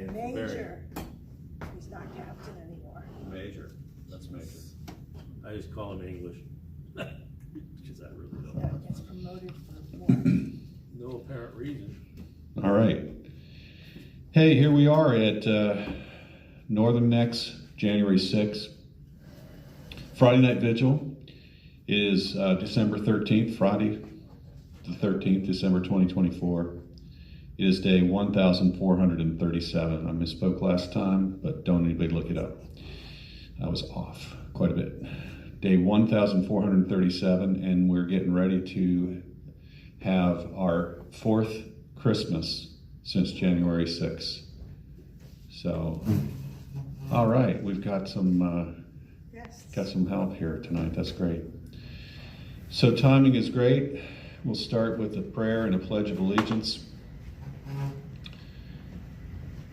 Major. He's not captain anymore. Major. That's Major. I just call him English. Because I really don't. Yeah, gets promoted for more. No apparent reason. All right. Hey, here we are at Northern Necks, January 6th. Friday Night Vigil is December 13th, Friday the 13th, December 2024. It is day 1,437. I misspoke last time, but don't anybody look it up. I was off quite a bit. Day 1,437, and we're getting ready to have our fourth Christmas since January 6th. So, all right, we've got some help here tonight. That's great. So timing is great. We'll start with a prayer and a pledge of allegiance.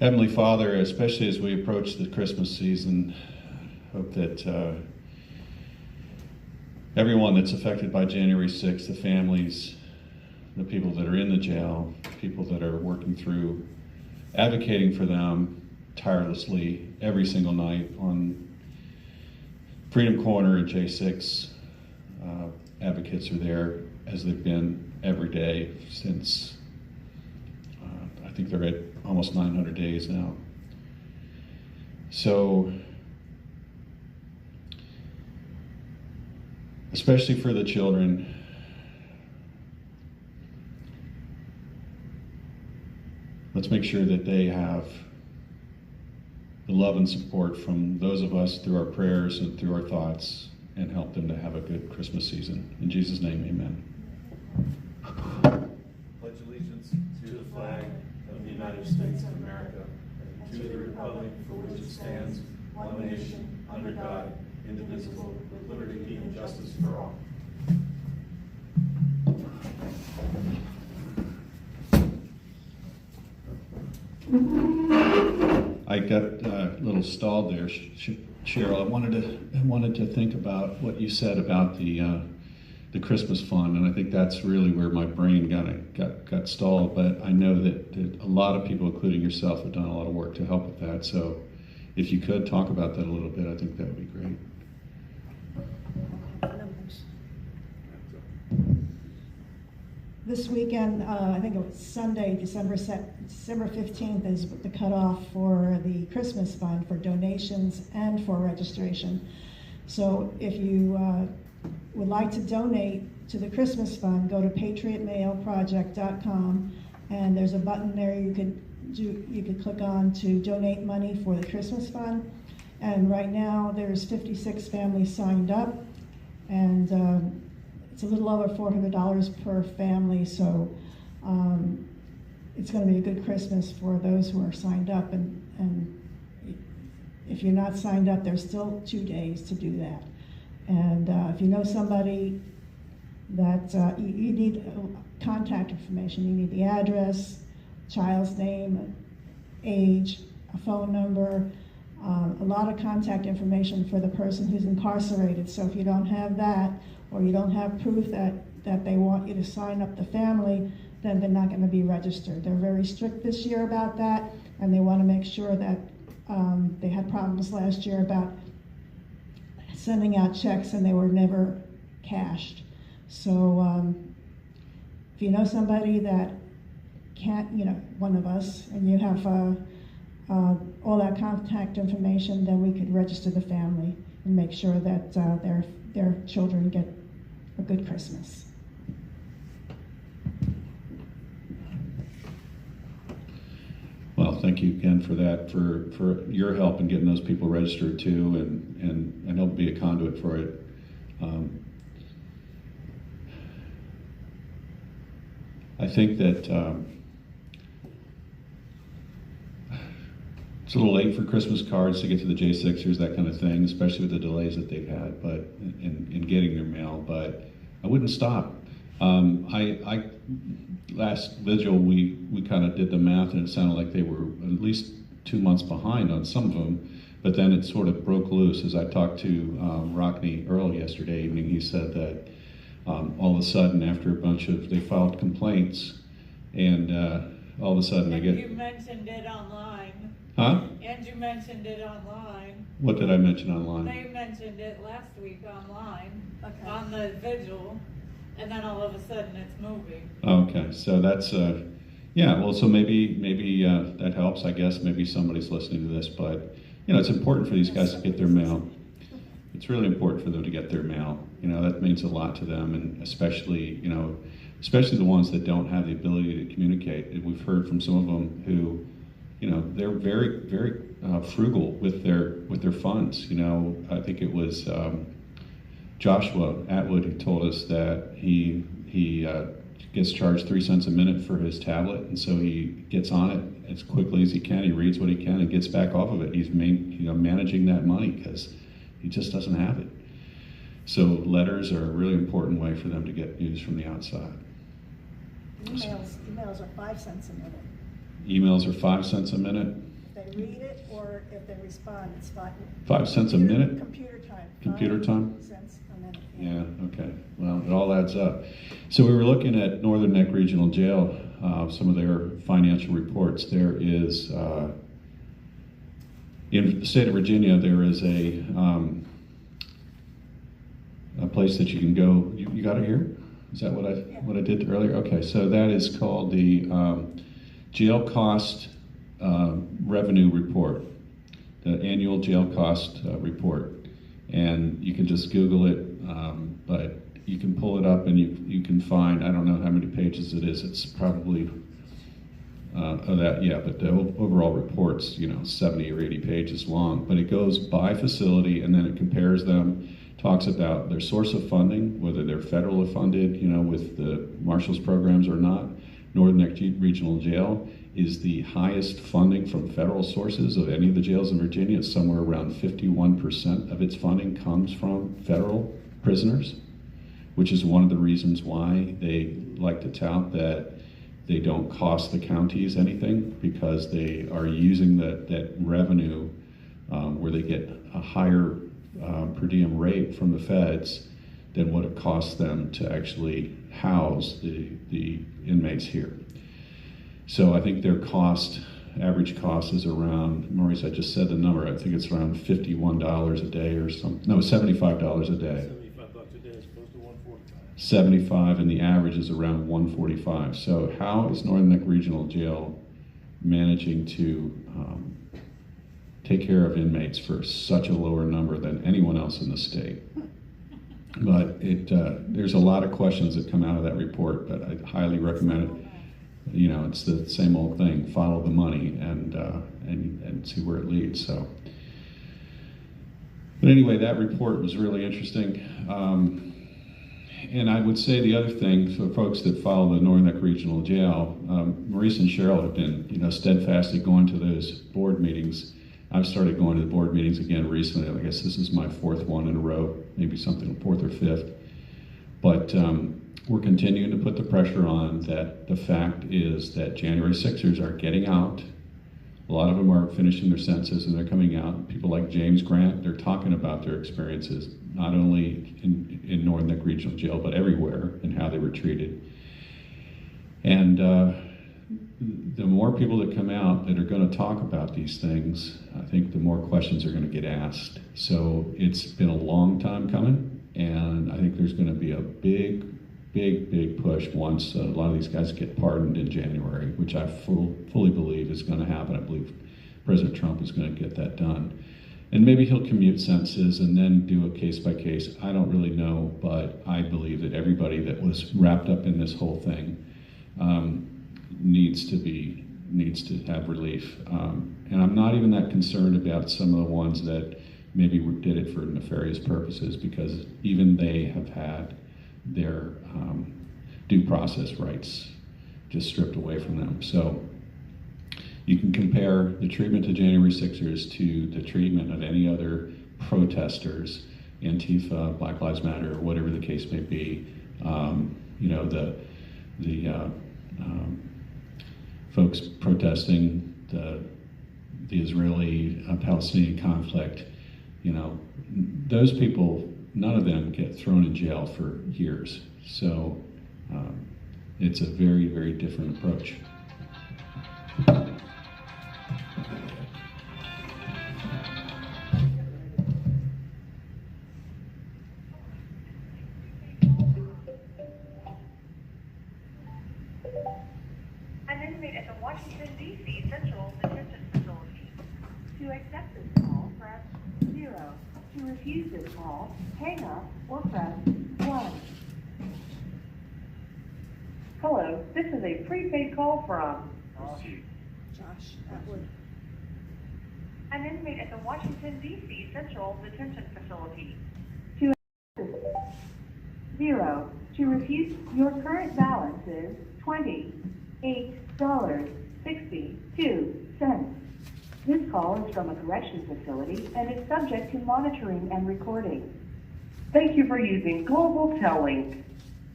Heavenly Father, especially as we approach the Christmas season, hope that everyone that's affected by January 6th, the families, the people that are in the jail, people that are working through, advocating for them tirelessly every single night on Freedom Corner at J6. Advocates are there as they've been every day since, I think they're at almost 900 days now. So, especially for the children, let's make sure that they have the love and support from those of us through our prayers and through our thoughts, and help them to have a good Christmas season. In Jesus' name, amen. Pledge allegiance to the flag of the United States of America, and to the republic for which it stands, one nation, under God, indivisible, with liberty and justice for all. I got a little stalled there, Cheryl. I wanted to think about what you said about the Christmas fund, and I think that's really where my brain got stalled. But I know that a lot of people, including yourself, have done a lot of work to help with that. So, if you could talk about that a little bit, I think that would be great. This weekend, I think it was Sunday, December 15th is the cutoff for the Christmas fund for donations and for registration. So if you would like to donate to the Christmas fund, go to patriotmailproject.com, and there's a button there you could click on to donate money for the Christmas fund. And right now there's 56 families signed up, and it's a little over $400 per family, so it's going to be a good Christmas for those who are signed up. And if you're not signed up, there's still 2 days to do that. And if you know somebody that you need contact information, you need the address, child's name, age, a phone number, a lot of contact information for the person who's incarcerated. So if you don't have that, or you don't have proof that they want you to sign up the family, then they're not going to be registered. They're very strict this year about that, and they want to make sure that they had problems last year about sending out checks and they were never cashed. So if you know somebody that can't, one of us, and you have all that contact information, then we could register the family and make sure that their children get a good Christmas. Well, thank you again for that, for your help in getting those people registered too, and help be a conduit for it. I think that it's a little late for Christmas cards to get to the J6ers, that kind of thing, especially with the delays that they've had, but in getting their mail. But I wouldn't stop. I last vigil we kind of did the math, and it sounded like they were at least 2 months behind on some of them. But then it sort of broke loose. As I talked to Rockney Earl yesterday evening, he said that all of a sudden, after they filed complaints, and all of a sudden they get. You mentioned it online. And you mentioned it online. What did I mention online? They mentioned it last week online, Okay. on the vigil, and then all of a sudden it's moving. Okay, so that's, yeah, well, so maybe that helps, I guess. Maybe somebody's listening to this, but, it's important for these guys to get their mail. It's really important for them to get their mail. That means a lot to them, and especially the ones that don't have the ability to communicate. And we've heard from some of them who, they're very, very frugal with their funds. I think it was Joshua Atwood who told us that he gets charged 3 cents a minute for his tablet, and so he gets on it as quickly as he can. He reads what he can and gets back off of it. He's managing that money because he just doesn't have it. So letters are a really important way for them to get news from the outside. Emails are 5 cents a minute. Emails are 5 cents a minute. If they read it or if they respond, it's 5 cents a minute? Computer time. Computer time? 5 cents a minute. Yeah, okay. Well, it all adds up. So we were looking at Northern Neck Regional Jail, some of their financial reports. There is, in the state of Virginia, there is a place that you can go. You got it here? Is that what I did earlier? Okay, so that is called the Jail Cost Revenue Report, the annual jail cost report. And you can just Google it, but you can pull it up and you can find, I don't know how many pages it is. It's probably, but the overall report's, 70 or 80 pages long. But it goes by facility and then it compares them, talks about their source of funding, whether they're federally funded, with the Marshals programs or not. Northern Neck Regional Jail is the highest funding from federal sources of any of the jails in Virginia. It's somewhere around 51% of its funding comes from federal prisoners, which is one of the reasons why they like to tout that they don't cost the counties anything, because they are using that revenue where they get a higher per diem rate from the feds than what it costs them to actually house the inmates here. So I think their average cost is around, Maurice, I just said the number, I think it's around $51 a day or something. No, $75 a day. $75 a day as opposed to $145. 75, and the average is around 145. So how is Northern Neck Regional Jail managing to take care of inmates for such a lower number than anyone else in the state? But there's a lot of questions that come out of that report, but I highly recommend it. It's the same old thing: follow the money and see where it leads. So, but anyway, that report was really interesting. And I would say the other thing for folks that follow the Northern Neck Regional Jail, Maurice and Cheryl have been, steadfastly going to those board meetings. I've started going to the board meetings again recently. I guess this is my 4th one in a row, maybe something 4th or 5th. But we're continuing to put the pressure on that. The fact is that January 6ers are getting out. A lot of them are finishing their sentences and they're coming out. People like James Grant, they're talking about their experiences, not only in Northern Neck Regional Jail, but everywhere, and how they were treated. And the more people that come out that are going to talk about these things, I think the more questions are going to get asked. So it's been a long time coming, and I think there's going to be a big push once a lot of these guys get pardoned in January, which I fully believe is going to happen. I believe President Trump is going to get that done. And maybe he'll commute sentences and then do a case by case. I don't really know, but I believe that everybody that was wrapped up in this whole thing needs to have relief. And I'm not even that concerned about some of the ones that maybe did it for nefarious purposes, because even they have had their due process rights just stripped away from them. So you can compare the treatment to January 6ers to the treatment of any other protesters, Antifa, Black Lives Matter, whatever the case may be. The folks protesting the Israeli-Palestinian conflict, those people, none of them get thrown in jail for years. So it's a very, very different approach. To accept this call, press 0. To refuse this call, hang up or press 1. Hello, this is a prepaid call from Josh Atwood. an inmate at the Washington, D.C. Central Detention Facility. To accept this 0. To refuse, your current balance is $28.62. This call is from a correction facility and is subject to monitoring and recording. Thank you for using Global Tellink.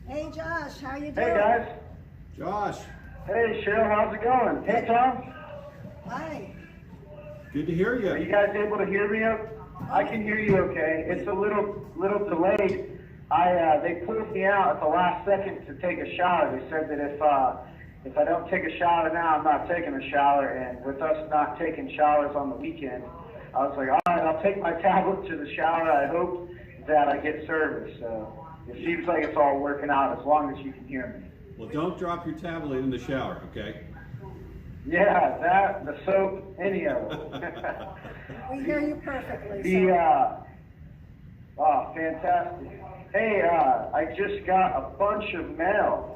Hey Josh, how you doing? Hey guys. Josh, Hey Cheryl, how's it going? Hey Tom. Hi. good to hear Are you guys able to hear me? I can hear you okay. It's a little delayed. They pulled me out at the last second to take a shower. They said that if I don't take a shower now, I'm not taking a shower. And with us not taking showers on the weekend, I was like, all right, I'll take my tablet to the shower. I hope that I get service. So it seems like it's all working out as long as you can hear me. Well, don't drop your tablet in the shower, okay? Yeah, that, the soap, any of it. We hear you perfectly. Oh, fantastic. Hey, I just got a bunch of mail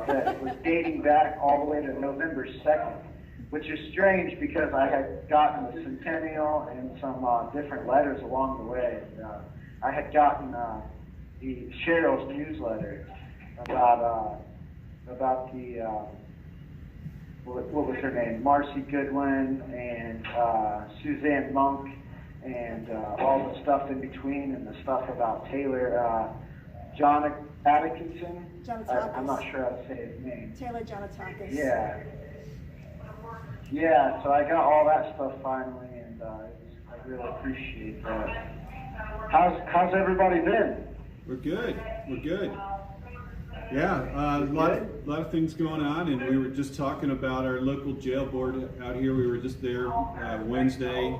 that was dating back all the way to November 2nd, which is strange because I had gotten the Centennial and some different letters along the way. I had gotten the Cheryl's newsletter about the what was her name? Marcy Goodwin and Suzanne Monk and all the stuff in between and the stuff about Taylor John Atkinson. I'm not sure how to say his name. Taylor Jonatakis. Yeah. Yeah, so I got all that stuff finally, and I really appreciate that. How's everybody been? We're good. Yeah, a lot of things going on, and we were just talking about our local jail board out here. We were just there Wednesday,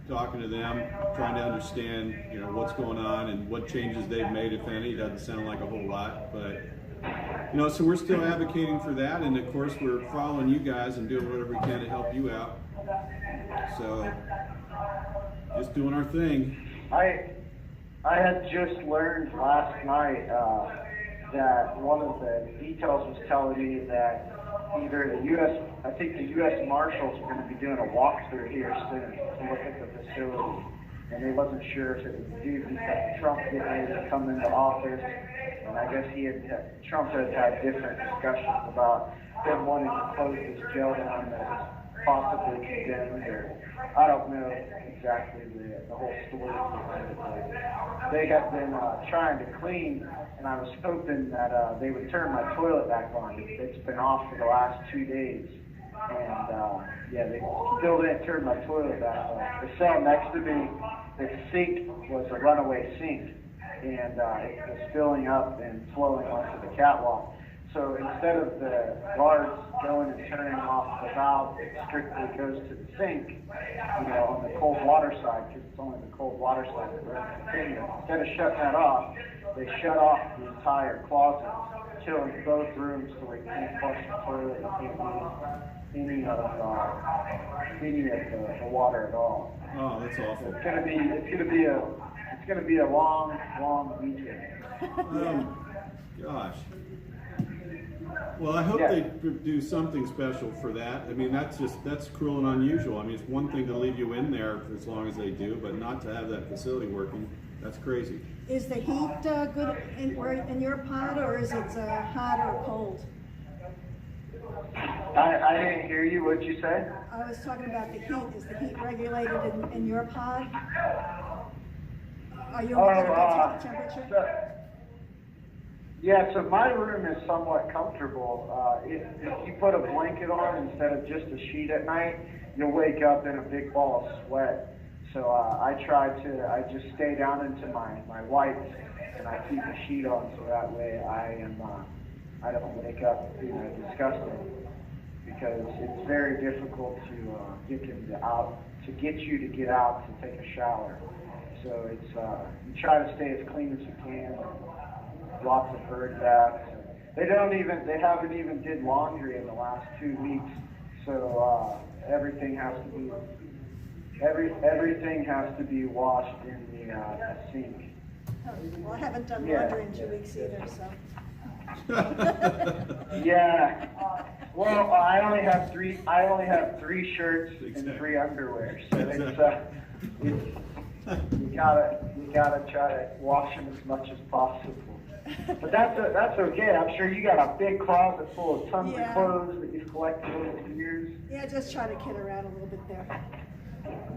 talking to them, trying to understand, what's going on and what changes they've made, if any. It doesn't sound like a whole lot, but so we're still advocating for that, and of course we're following you guys and doing whatever we can to help you out. So, just doing our thing. I had just learned last night that one of the details was telling me that either the U.S. Marshals are going to be doing a walkthrough here soon to look at the facility, and they wasn't sure if it was due because Trump getting ready to come into office, and I guess Trump had different discussions about them wanting to close this jail down that was possibly condemned, or I don't know exactly the whole story behind it, but they have been trying to clean, and I was hoping that they would turn my toilet back on. It's been off for the last 2 days, and they still didn't turn my toilet back on. The cell next to me, the sink was a runaway sink, and it was filling up and flowing onto the catwalk. So instead of the guards going and turning off the valve, it strictly goes to the sink, on the cold water side, because it's only the cold water side that runs the thing. Instead of shutting that off, they shut off the entire closet, killing both rooms so they can't flush the toilet and can't use any of the water at all. Oh, that's awful. So it's gonna be a long weekend. Gosh. Well, I hope they do something special for that. I mean, that's cruel and unusual. I mean, it's one thing to leave you in there for as long as they do, but not to have that facility working, that's crazy. Is the heat good in your pod, or is it hot or cold? I didn't hear you. What'd you say? I was talking about the heat. Is the heat regulated in your pod? Are you at a good temperature? So my room is somewhat comfortable. If you put a blanket on instead of just a sheet at night, you'll wake up in a big ball of sweat. So I just stay down into my whites, and I keep a sheet on so that way I don't wake up disgusted, because it's very difficult to get you to get out to take a shower. So it's you try to stay as clean as you can. Lots of bird baths. They haven't even did laundry in the last 2 weeks. So everything has to be washed in the sink. Well, I haven't done Yeah. laundry in 2 weeks either, so. Yeah. Well, I only have three shirts and Exactly. 3 underwear, so Exactly. you gotta try to wash them as much as possible. But that's okay. I'm sure you got a big closet full of tons Yeah. of clothes that you've collected over the years. Yeah, just try to kid around a little bit there.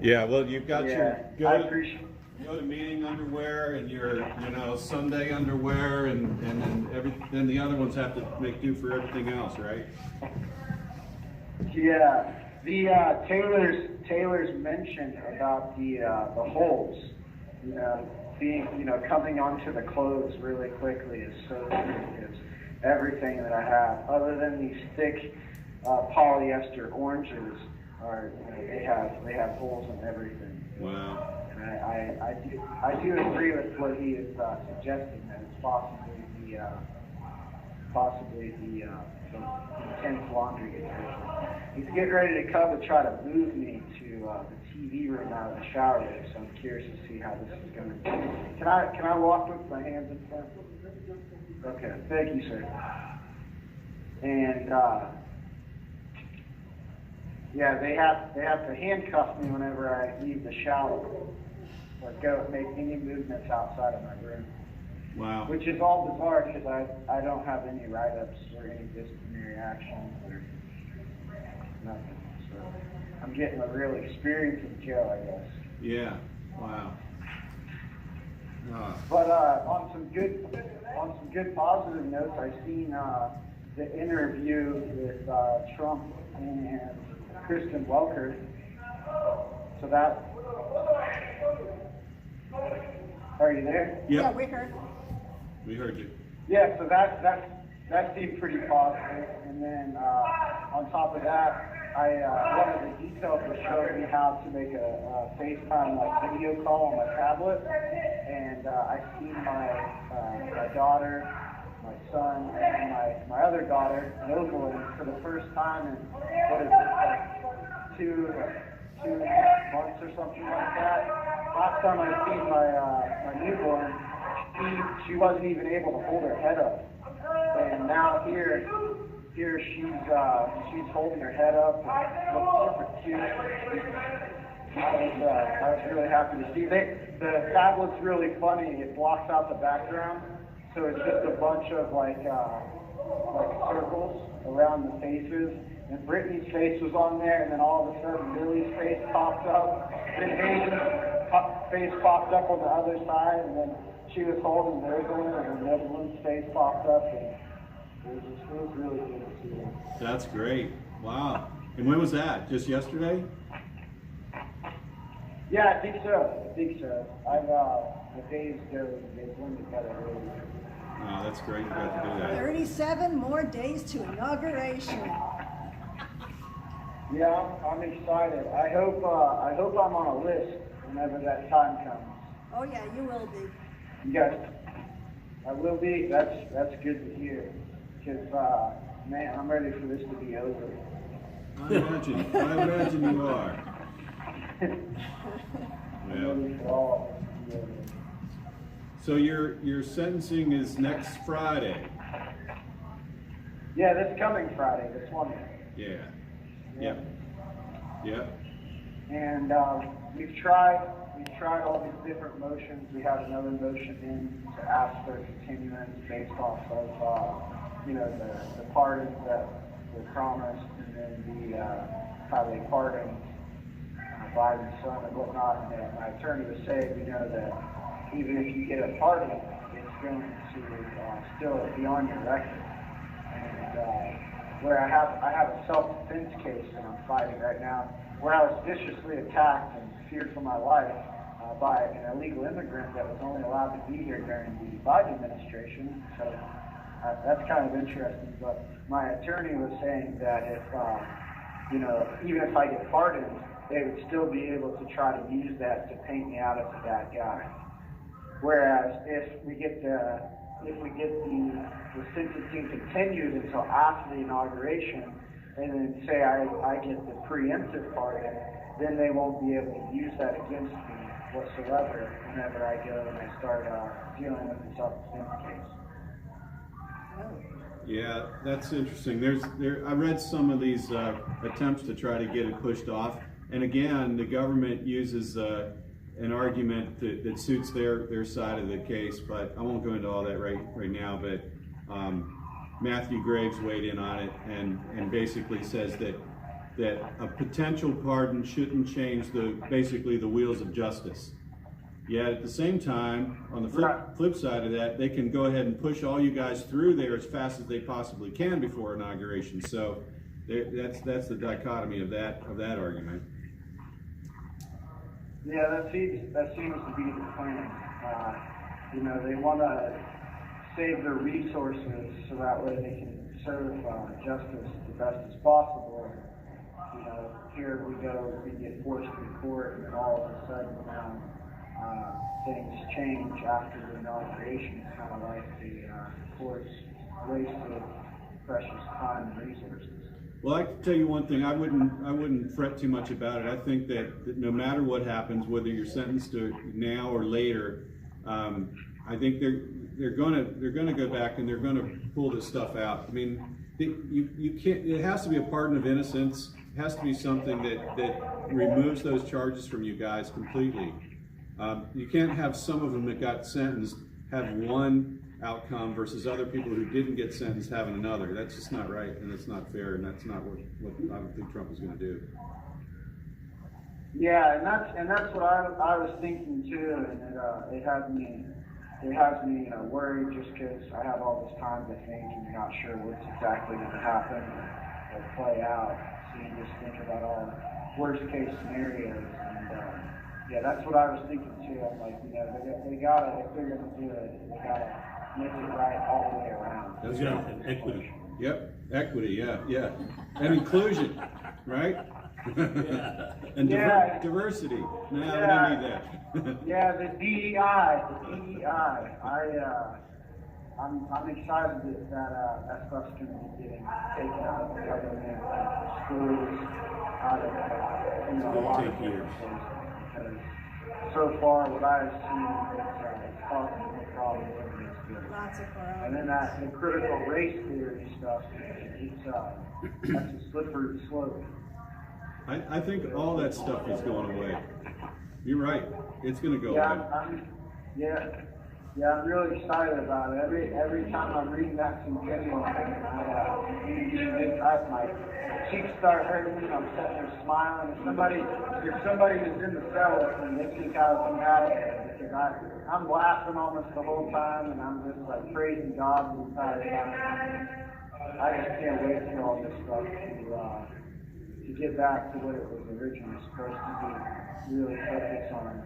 Yeah, well, you've got Yeah, your I appreciate. go to meeting underwear and your, Sunday underwear and then the other ones have to make do for everything else, right? Yeah, the Taylor's mentioned about the holes, being coming onto the clothes really quickly is so true. It's everything that I have, other than these thick polyester oranges, are they have holes in everything. Wow. And I do agree with what he is suggesting, that it's possibly the intense laundry detergent. He's getting ready to come to try to move me to the TV room out of the shower room, so I'm curious to see how this is going to go. Can I walk with my hands in front? Okay, thank you, sir. And yeah, they have to handcuff me whenever I leave the shower or go make any movements outside of my room. Wow. Which is all bizarre because I don't have any write-ups or any disciplinary actions or nothing. So I'm getting a real experience in jail, I guess. Yeah. Wow. But on some good positive notes, I seen the interview with Trump and Kristen Welker. So that. Are you there? Yep. Yeah, we heard. We heard you. Yeah, so that seemed pretty positive. And then on top of that, one of the details was showing me how to make a FaceTime video call on my tablet. And I seen my daughter, my son, and my other daughter, Novoline, for the first time in what is it, 2 months or something like that. Last time I seen my newborn, she wasn't even able to hold her head up, and now here she's holding her head up and looks super cute. I was really happy to see. The tablet's really funny. It blocks out the background, so it's just a bunch of like circles around the faces. And Brittany's face was on there, and then all of a sudden Lily's face popped up. Then Hayden's face popped up on the other side, and then she was holding theirs on her, and Netherlands' face popped up, and it was really good to see them. That's great. Wow. And when was that? Just yesterday? Yeah, I think so. The days go, they blend together really good. Oh, that's great. You got to do that. 37 more days to inauguration. Yeah, I'm excited. I hope I'm on a list whenever that time comes. Oh yeah, you will be. You guys, I will be. That's good to hear. Because man, I'm ready for this to be over. I imagine you are. I'm Well, ready for all of this to be over. so your sentencing is next Friday. Yeah, this coming Friday, this one. Yeah. Yep. Yep. And we've tried all these different motions. We have another motion in to ask for continuance based off of the pardons that were promised, and then the how they pardoned Biden's son and whatnot. And my attorney was saying, that even if you get a pardon, it's going to still be on your record. And where I have a self-defense case that I'm fighting right now, where I was viciously attacked and feared for my life by an illegal immigrant that was only allowed to be here during the Biden administration. So that's kind of interesting. But my attorney was saying that if, even if I get pardoned, they would still be able to try to use that to paint me out as a bad guy. Whereas if we get the sentencing continued until after the inauguration, and then say I get the preemptive pardon, then they won't be able to use that against me whatsoever whenever I go and I start dealing with the self-defense case. Yeah, that's interesting. I read some of these attempts to try to get it pushed off, and again, the government uses an argument that suits their side of the case. But I won't go into all that right now. But Matthew Graves weighed in on it and basically says that a potential pardon shouldn't change basically the wheels of justice. Yet at the same time, on the flip side of that, they can go ahead and push all you guys through there as fast as they possibly can before inauguration. So that's the dichotomy of that argument. Yeah, that seems to be the plan. They want to save their resources so that way they can serve justice the best as possible. Here we go, we get forced to court, and all of a sudden now things change after the inauguration. It's kind of like the courts wasted precious time and resources. Well, I can tell you one thing. I wouldn't fret too much about it. I think that no matter what happens, whether you're sentenced to now or later, I think they're gonna go back and they're gonna pull this stuff out. I mean, you can't. It has to be a pardon of innocence. It has to be something that removes those charges from you guys completely. You can't have some of them that got sentenced have one outcome versus other people who didn't get sentenced having another. That's just not right, and it's not fair, and that's not what I don't think Trump is going to do. Yeah, and that's what I was thinking too, and it has me worried just because I have all this time to think and you're not sure what's exactly going to happen or play out. So you just think about all worst case scenarios, and yeah, that's what I was thinking too. I'm like, they gotta, if they're gonna do it, they gotta make it right all the way around. That's right. And equity. Yep, equity. Yeah, and inclusion, right? And diversity. No, we don't need that. Yeah, the DEI. I'm excited that stuff's going to be getting taken out of the government, schools, out of a lot of different places. Because so far, what I've seen is causing no problems and it's good. Lots of And then the critical race theory stuff, that's a slippery slope. I think all that stuff is going away. You're right. It's going to go away. I'm really excited about it. Every time I'm reading that centennial thing, my cheeks start hurting and I'm sitting there smiling. If somebody is in the cell with me, they think I was mad at them because I'm laughing almost the whole time and I'm just like praising God the entire time. I just can't wait for all this stuff to get back to what it was originally supposed to be. Really focus on,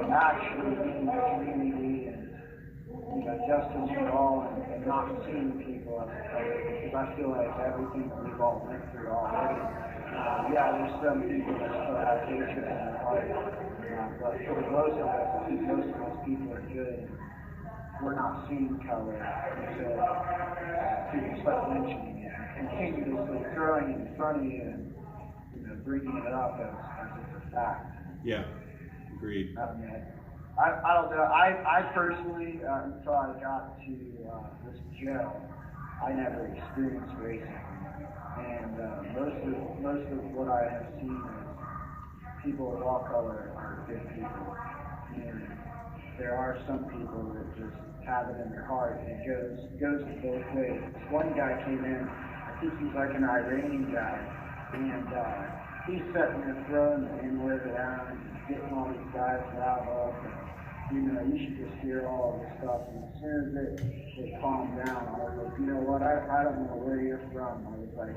actually being the community and justice for all and not seeing people as a color. Because I feel like everything that we've all went through already. There's some people that still have hatred in their heart. But for the most of us, I think most of us people are good. We're not seeing color until people start mentioning it and continuously throwing it in front of you and bringing it up as a fact. Yeah, agreed. I don't know. I personally, until I got to this jail, I never experienced racism, and most of what I have seen is people of all color are good people, and there are some people that just have it in their heart, and it goes both ways. One guy came in, I think he's like an Iranian guy, and he's sitting there throwing the N-word around and getting all these guys riled up. And, you should just hear all of this stuff. And as soon as it calmed down, I was like, you know what, I don't know where you're from. I was like,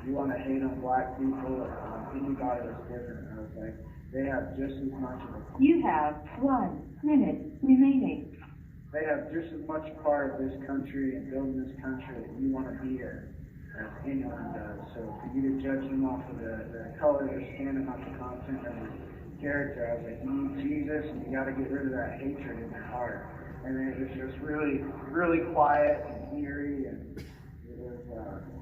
you want to hate on black people or anybody that's different? And I was like, they have just as much of a... You have 1 minute remaining. They have just as much part of this country and building this country that you want to be in as anyone does. So for you to judge them off of the color they're standing on the content of their character, I was like, you need Jesus and you got to get rid of that hatred in your heart. And then it was just really, really quiet and eerie, and it was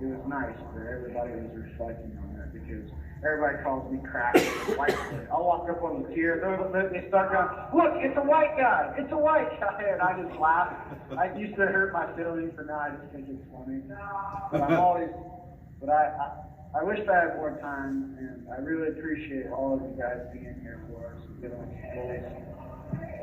it was nice that everybody was reflecting on that, because everybody calls me cracker, white boy. I'll walk up on the tier, they start going, look, it's a white guy, it's a white guy, and I just laugh. I used to hurt my feelings, but now I just think it's funny. But I wish I had more time, and I really appreciate all of you guys being here for us and giving us a voice.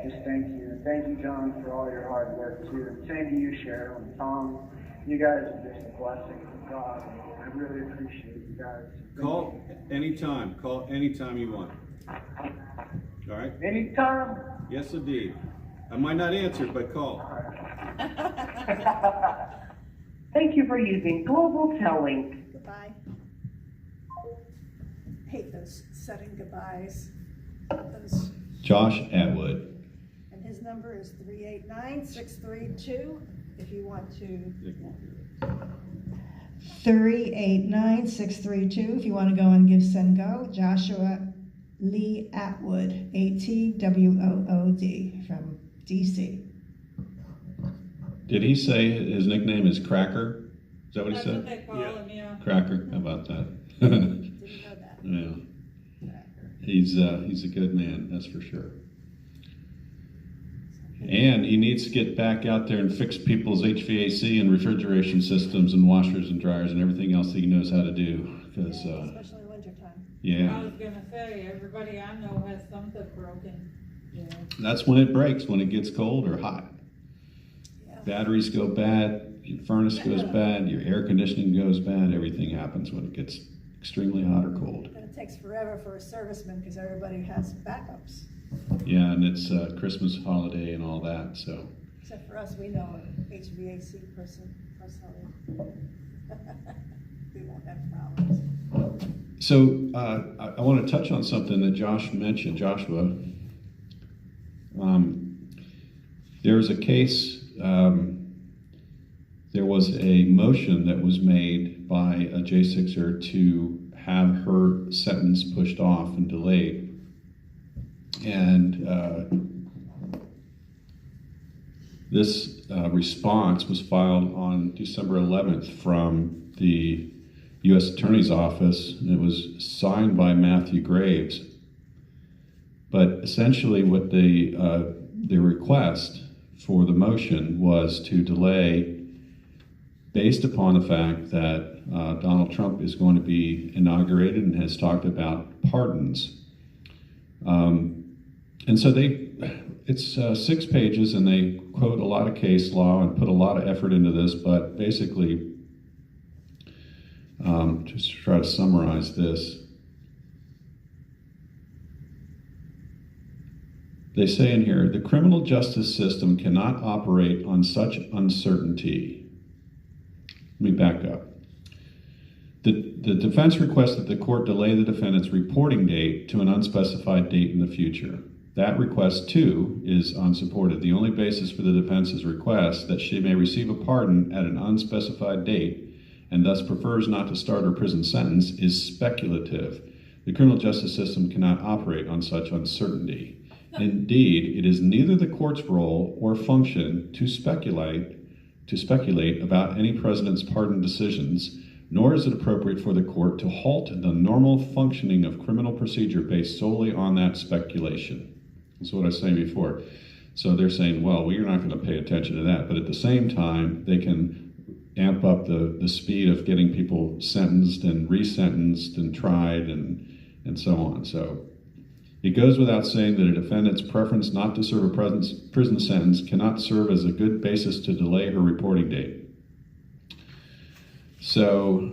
Just thank you. And thank you, John, for all your hard work, too. And same to you, Cheryl and Tom. You guys are just a blessing from God. I really appreciate you guys. Call anytime. Call anytime you want. All right? Anytime. Yes, indeed. I might not answer, but call. Thank you for using Global Telling. Goodbye. Hate those sudden goodbyes. Those, Josh Atwood. and his number is 389-632 if you want to. 389-632 if you want to go and give Sengo. Joshua Lee Atwood, ATWOOD from DC. Did he say his nickname is Cracker? Is that what he That's said? what they call him, yeah. Cracker, how about that? Didn't know that. Yeah, he's a good man, that's for sure. And he needs to get back out there and fix people's HVAC and refrigeration systems and washers and dryers and everything else that he knows how to do. Because Especially wintertime. I yeah, was gonna say, everybody I know has something broken. Yeah. that's when it breaks, when it gets cold or hot. Yeah. Batteries go bad, your furnace goes bad, your air conditioning goes bad. Everything happens when it gets extremely hot or cold. And it takes forever for a serviceman because everybody has backups. Yeah, and it's Christmas holiday and all that, so. Except for us, we know an HVAC person personally. We won't have problems. So I want to touch on something that Josh mentioned, Joshua. There was a case, there was a motion that was made by a J6er to have her sentence pushed off and delayed. And this response was filed on December 11th from the U.S. Attorney's Office, and it was signed by Matthew Graves. But essentially what the request for the motion was to delay based upon the fact that Donald Trump is going to be inaugurated and has talked about pardons. And so it's 6 pages, and they quote a lot of case law and put a lot of effort into this, but basically, just to try to summarize this, they say in here, the criminal justice system cannot operate on such uncertainty. Let me back up. The defense requests that the court delay the defendant's reporting date to an unspecified date in the future. That request, too, is unsupported. The only basis for the defense's request that she may receive a pardon at an unspecified date and thus prefers not to start her prison sentence is speculative. The criminal justice system cannot operate on such uncertainty. Indeed, it is neither the court's role or function to speculate about any president's pardon decisions, nor is it appropriate for the court to halt the normal functioning of criminal procedure based solely on that speculation. That's what I was saying before. So they're saying, well, we're not going to pay attention to that. But at the same time, they can amp up the speed of getting people sentenced and resentenced and tried and so on. So it goes without saying that a defendant's preference not to serve a prison sentence cannot serve as a good basis to delay her reporting date. So,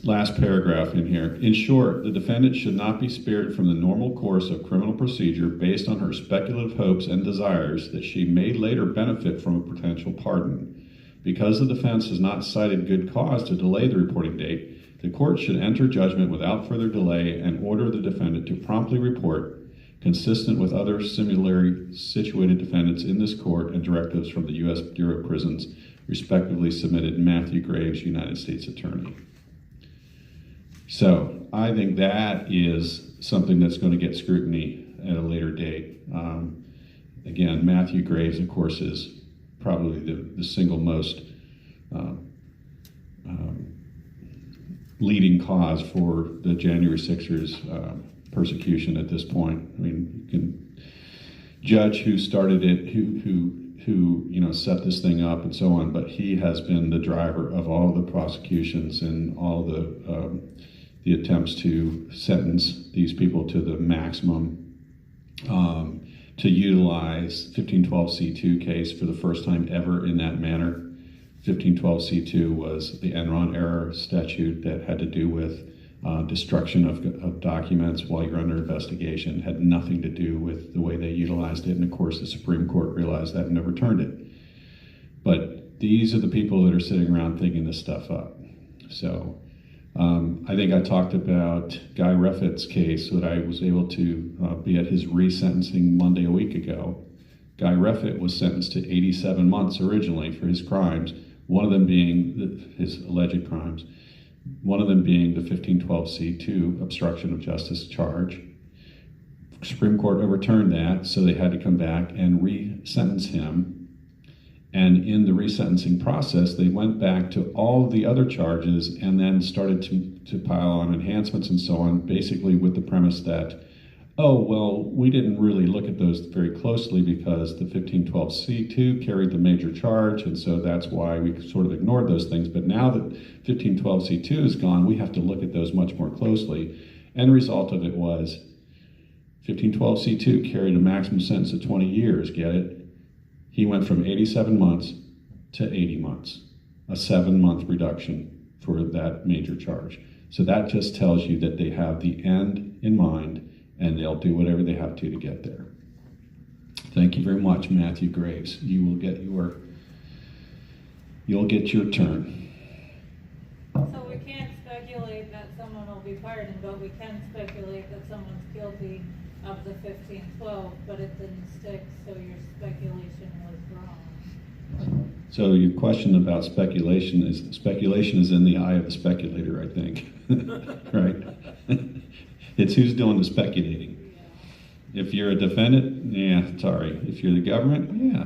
last paragraph in here. In short, the defendant should not be spared from the normal course of criminal procedure based on her speculative hopes and desires that she may later benefit from a potential pardon. Because the defense has not cited good cause to delay the reporting date, the court should enter judgment without further delay and order the defendant to promptly report, consistent with other similarly situated defendants in this court and directives from the U.S. Bureau of Prisons, respectively submitted Matthew Graves, United States Attorney. So I think that is something that's going to get scrutiny at a later date. again, Matthew Graves, of course, is probably the single most leading cause for the January 6ers persecution at this point. I mean, you can judge who started it, who set this thing up and so on, but he has been the driver of all the prosecutions and all the attempts to sentence these people to the maximum, to utilize 1512C2 case for the first time ever in that manner. 1512C2 was the Enron era statute that had to do with destruction of documents while you're under investigation. It had nothing to do with the way they utilized it, and of course the Supreme Court realized that and overturned it. But these are the people that are sitting around thinking this stuff up. So I think I talked about Guy Reffitt's case, that I was able to be at his resentencing Monday a week ago. Guy Reffitt was sentenced to 87 months originally for his crimes, one of them being his alleged crimes, one of them being the 1512C2 obstruction of justice charge. Supreme Court overturned that, so they had to come back and re-sentence him. And in the resentencing process, they went back to all of the other charges and then started to pile on enhancements and so on, basically with the premise that, oh, well, we didn't really look at those very closely because the 1512C2 carried the major charge, and so that's why we sort of ignored those things. But now that 1512C2 is gone, we have to look at those much more closely. End result of it was 1512C2 carried a maximum sentence of 20 years, get it? He went from 87 months to 80 months, a 7-month reduction for that major charge. So that just tells you that they have the end in mind, and they'll do whatever they have to get there. Thank you very much, Matthew Graves. You'll get your turn. So we can't speculate that someone will be pardoned, but we can speculate that someone's guilty of the 1512, but it didn't stick, so your speculation was wrong. So your question about speculation is in the eye of the speculator, I think. Right? It's who's doing the speculating. Yeah. If you're a defendant, yeah, sorry. If you're the government, yeah.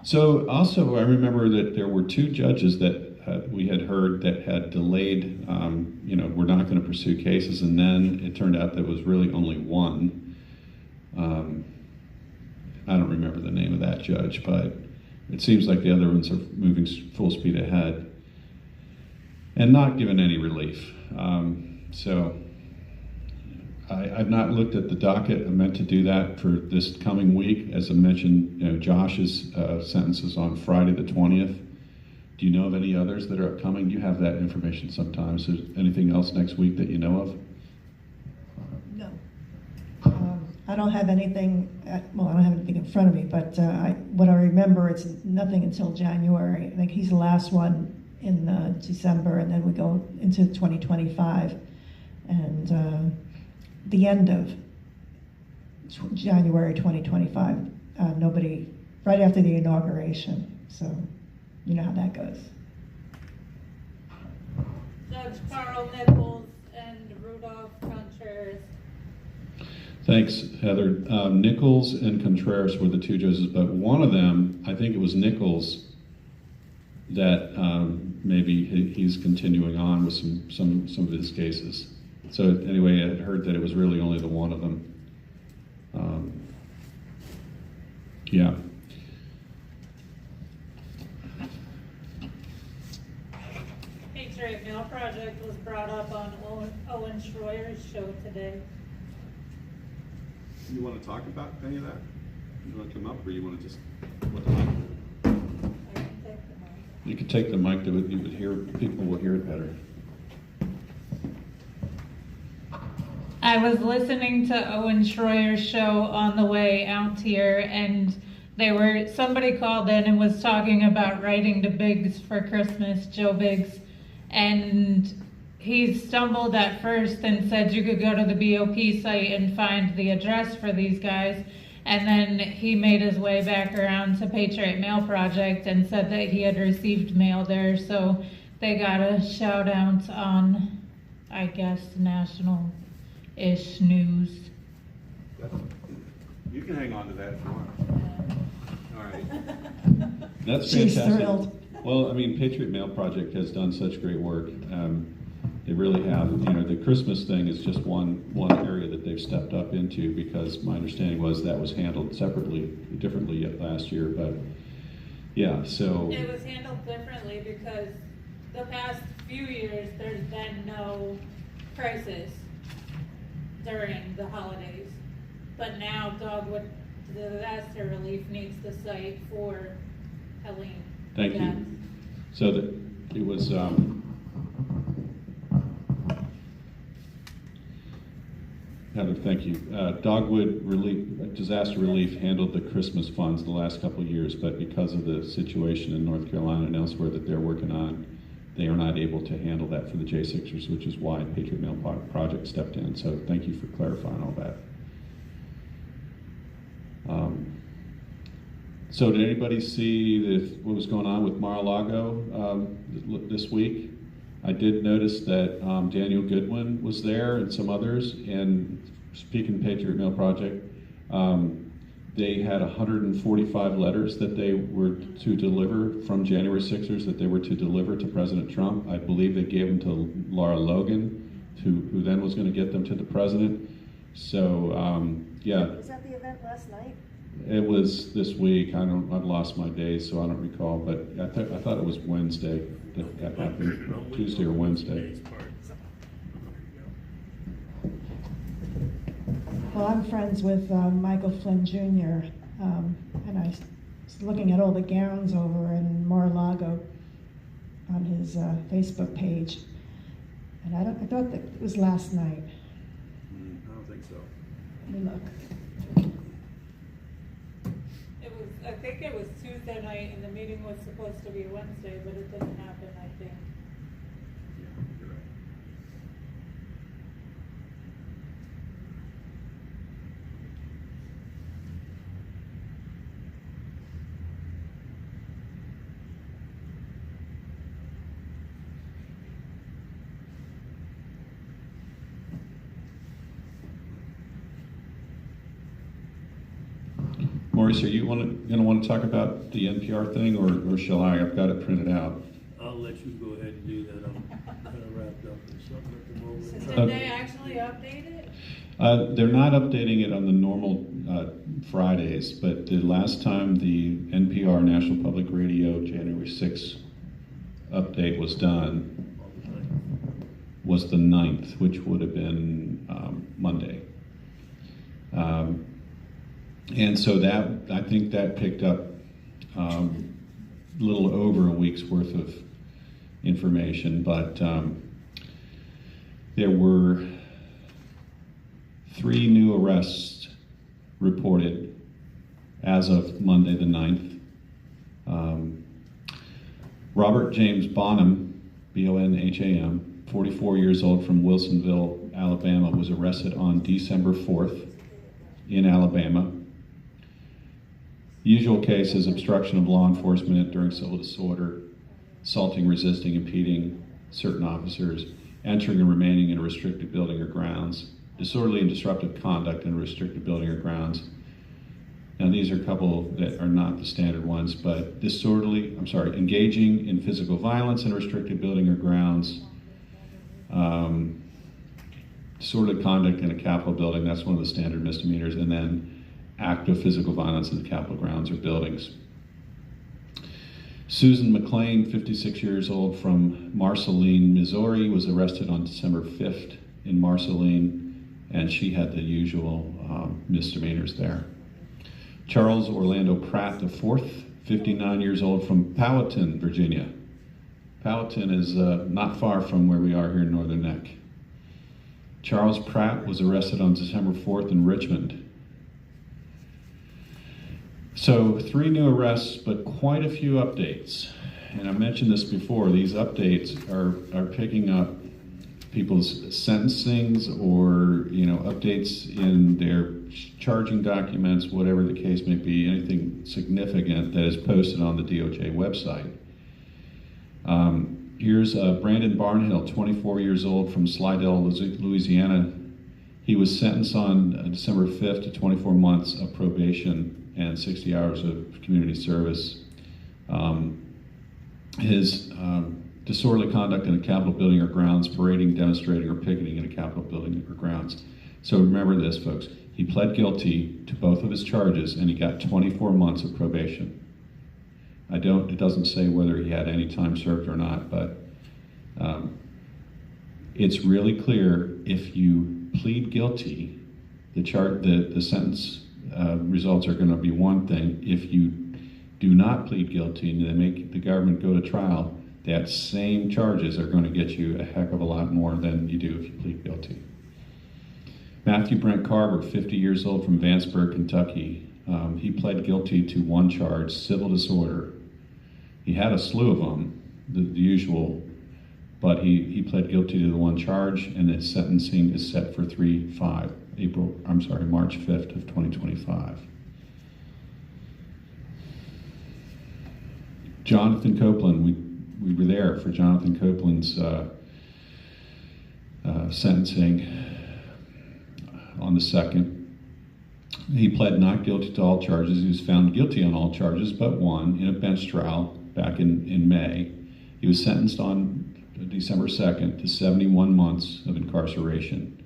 So also, I remember that there were 2 judges that we had heard that had delayed, we're not going to pursue cases, and then it turned out there was really only one. I don't remember the name of that judge, but it seems like the other ones are moving full speed ahead and not given any relief. So I've not looked at the docket. I meant to do that for this coming week. As I mentioned, Josh's sentence is on Friday the 20th. Do you know of any others that are upcoming? You have that information sometimes. Is there anything else next week that you know of? No. I don't have anything, I don't have anything in front of me, but what I remember, it's nothing until January. I think he's the last one in December, and then we go into 2025. And the end of January 2025, nobody, right after the inauguration. So you know how that goes. Judge Carl Nichols and Rudolph Contreras. Thanks, Heather. Nichols and Contreras were the 2 judges, but one of them, I think it was Nichols, that maybe he's continuing on with some of his cases. So anyway, I had heard that it was really only the one of them. Yeah. Patriot Mail Project was brought up on Owen Schroyer's show today. You want to talk about any of that? You want to come up, or you want to just? I can take the mic. You could take the mic, that you would hear, people will hear it better. I was listening to Owen Schroyer's show on the way out here, and somebody called in and was talking about writing to Biggs for Christmas, Joe Biggs, and he stumbled at first and said you could go to the BOP site and find the address for these guys, and then he made his way back around to Patriot Mail Project and said that he had received mail there, so they got a shout out on, I guess, national-ish news. You can hang on to that if you want. All right. That's She's fantastic. thrilled. Well, I mean, Patriot Mail Project has done such great work. They really have. You know, the Christmas thing is just one area that they've stepped up into, because my understanding was that was handled differently yet last year. But yeah, so It was handled differently because the past few years, there's been no crisis during the holidays. But now Dogwood Disaster Relief needs the site for Helene. thank Yes. you. So that it was. Heather, thank you. Dogwood Disaster Relief handled the Christmas funds the last couple of years, but because of the situation in North Carolina and elsewhere that they're working on, they are not able to handle that for the J6ers, which is why Patriot Mail Project stepped in. So thank you for clarifying all that. So did anybody see what was going on with Mar-a-Lago this week? I did notice that Daniel Goodwin was there and some others, and speaking of Patriot Mail Project, they had 145 letters that they were to deliver from January 6ers that they were to deliver to President Trump. I believe they gave them to Laura Logan, who then was going to get them to the president. So yeah. Was that the event last night? It was this week. I've lost my days, so I don't recall. But I thought it was Wednesday that happened, Tuesday or Wednesday. Well, I'm friends with Michael Flynn Jr., and I was looking at all the gowns over in Mar-a-Lago on his Facebook page, and I thought that it was last night. I don't think so. Let me look. I think it was Tuesday night, and the meeting was supposed to be Wednesday, but it didn't happen, I think. Yeah, you're right. Maurice, are you going to want to talk about the NPR thing, or shall I? I've got it printed out. I'll let you go ahead and do that. I'm kind of wrapped up in something at the moment. Did they actually update it? They're not updating it on the normal Fridays, but the last time the NPR National Public Radio January 6th update was done was the 9th, which would have been Monday. And so I think that picked up a little over a week's worth of information, but there were 3 new arrests reported as of Monday the 9th. Robert James Bonham, B-O-N-H-A-M, 44 years old, from Wilsonville, Alabama, was arrested on December 4th in Alabama. Usual case is obstruction of law enforcement during civil disorder, assaulting, resisting, impeding certain officers, entering and remaining in a restricted building or grounds, disorderly and disruptive conduct in a restricted building or grounds. Now these are a couple that are not the standard ones, but engaging in physical violence in a restricted building or grounds, disorderly conduct in a Capitol building, that's one of the standard misdemeanors, and then act of physical violence in the Capitol grounds or buildings. Susan McLean, 56 years old, from Marceline, Missouri, was arrested on December 5th in Marceline, and she had the usual misdemeanors there. Charles Orlando Pratt IV, 59 years old, from Powhatan, Virginia. Powhatan is not far from where we are here in Northern Neck. Charles Pratt was arrested on December 4th in Richmond. So 3 new arrests, but quite a few updates. And I mentioned this before, these updates are picking up people's sentencings or, updates in their charging documents, whatever the case may be, anything significant that is posted on the DOJ website. Here's Brandon Barnhill, 24 years old, from Slidell, Louisiana. He was sentenced on December 5th to 24 months of probation and 60 hours of community service. His disorderly conduct in a Capitol building or grounds, parading, demonstrating, or picketing in a Capitol building or grounds. So remember this, folks. He pled guilty to both of his charges, and he got 24 months of probation. It doesn't say whether he had any time served or not, but it's really clear if you plead guilty, the sentence results are going to be one thing. If you do not plead guilty and they make the government go to trial, that same charges are going to get you a heck of a lot more than you do if you plead guilty. Matthew Brent Carver, 50 years old, from Vanceburg, Kentucky. He pled guilty to one charge, civil disorder. He had a slew of them, the usual, but he pled guilty to the one charge, and his sentencing is set for March 5th of 2025. Jonathan Copeland, we were there for Jonathan Copeland's sentencing on the 2nd. He pled not guilty to all charges. He was found guilty on all charges but one in a bench trial back in May. He was sentenced on December 2nd to 71 months of incarceration.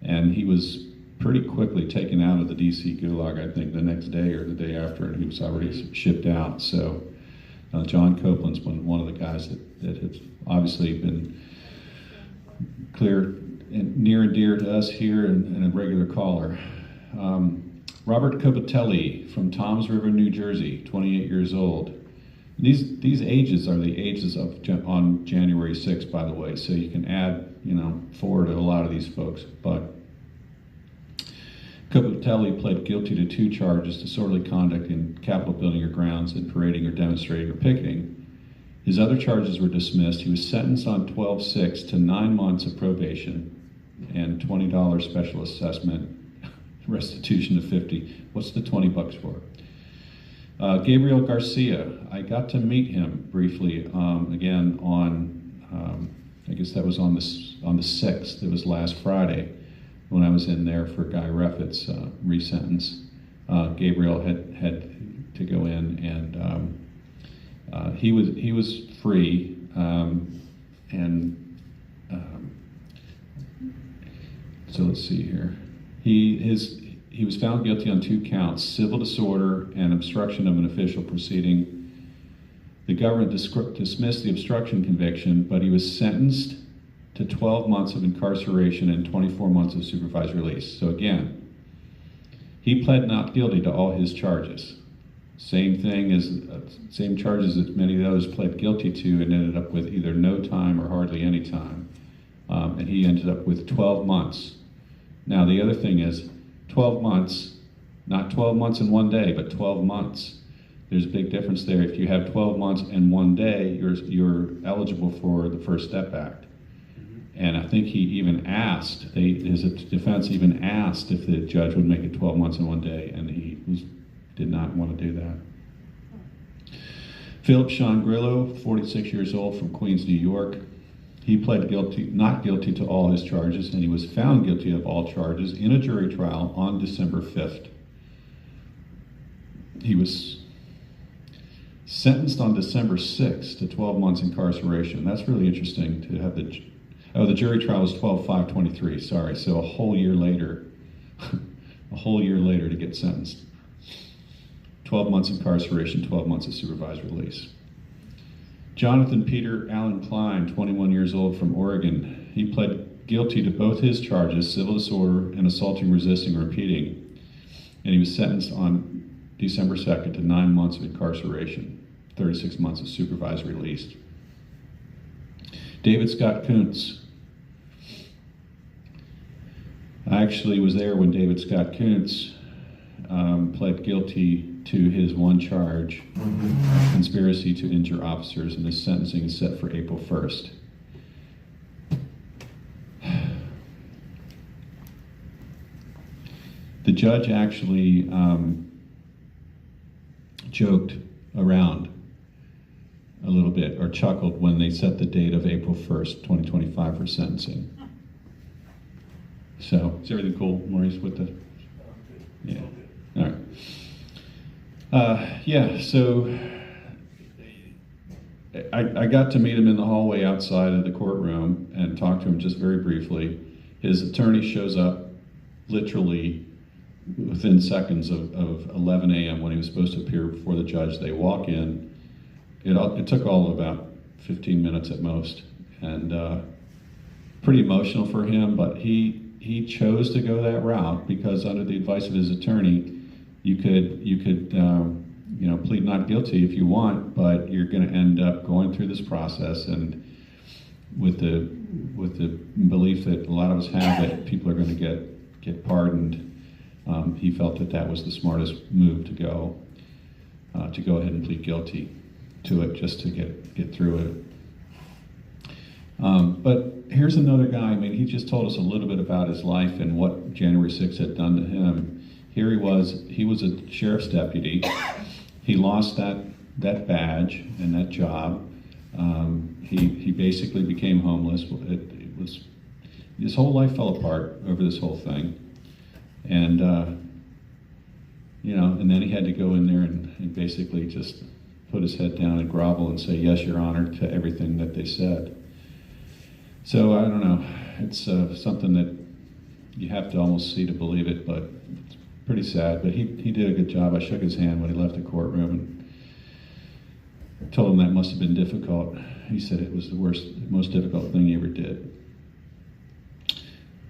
And he was pretty quickly taken out of the DC Gulag, I think, the next day or the day after, and he was already shipped out. So John Copeland's one of the guys that has obviously been clear and near and dear to us here and a regular caller. Robert Copatelli from Toms River, New Jersey, 28 years old. These ages are the ages of on January 6th, by the way, so you can add, forward to a lot of these folks. But Copatelli pled guilty to 2 charges: disorderly conduct in Capitol building or grounds, and parading or demonstrating or picketing. His other charges were dismissed. He was sentenced on 12/6 to 9 months of probation and $20 special assessment, restitution of $50. What's the $20 for? Gabriel Garcia, I got to meet him briefly again on, I guess that was on the 6th. It was last Friday when I was in there for Guy Reffitt's resentence. Gabriel had to go in, and he was free, so let's see here. He was found guilty on 2 counts: civil disorder and obstruction of an official proceeding. The government dismissed the obstruction conviction, but he was sentenced to 12 months of incarceration and 24 months of supervised release. So again, he pled not guilty to all his charges. Same charges that many of the others pled guilty to, and ended up with either no time or hardly any time. And he ended up with 12 months. Now the other thing is, 12 months, not 12 months in one day, but 12 months. There's a big difference there. If you have 12 months and 1 day, you're eligible for the First Step Act. And I think he even asked, his defense even asked if the judge would make it 12 months and 1 day, and he did not want to do that. Philip Sean Grillo, 46 years old, from Queens, New York. He pled not guilty to all his charges, and he was found guilty of all charges in a jury trial on December 5th. He was sentenced on December 6th to 12 months incarceration. That's really interesting to have the jury trial was 12/5/23, sorry, so a whole year later, to get sentenced. 12 months incarceration, 12 months of supervised release. Jonathan Peter Allen Klein, 21 years old, from Oregon. He pled guilty to both his charges, civil disorder and assaulting, resisting, or impeding. And he was sentenced on December 2nd to 9 months of incarceration, 36 months of supervised release. David Scott Kuntz. I actually was there when David Scott Kuntz pled guilty to his one charge, conspiracy to injure officers, and his sentencing is set for April 1st. The judge actually joked around a little bit, or chuckled, when they set the date of April 1st, 2025 for sentencing. So is everything cool, Maurice, with the? Yeah. All right. Yeah. So I got to meet him in the hallway outside of the courtroom and talk to him just very briefly. His attorney shows up literally within seconds of 11 a.m. when he was supposed to appear before the judge. They walk in. It took all of about 15 minutes at most, and pretty emotional for him. But he chose to go that route because under the advice of his attorney, you could plead not guilty if you want, but you're going to end up going through this process, and with the belief that a lot of us have that people are going to get pardoned. He felt that was the smartest move to go ahead and plead guilty to it, just to get through it. But here's another guy. I mean, he just told us a little bit about his life and what January 6th had done to him. Here he was a sheriff's deputy. He lost that badge and that job. He basically became homeless. His whole life fell apart over this whole thing. And, and then he had to go in there and basically just put his head down and grovel and say, yes, Your Honor, to everything that they said. So I don't know. It's something that you have to almost see to believe it, but it's pretty sad. But he did a good job. I shook his hand when he left the courtroom and told him that must have been difficult. He said it was the most difficult thing he ever did.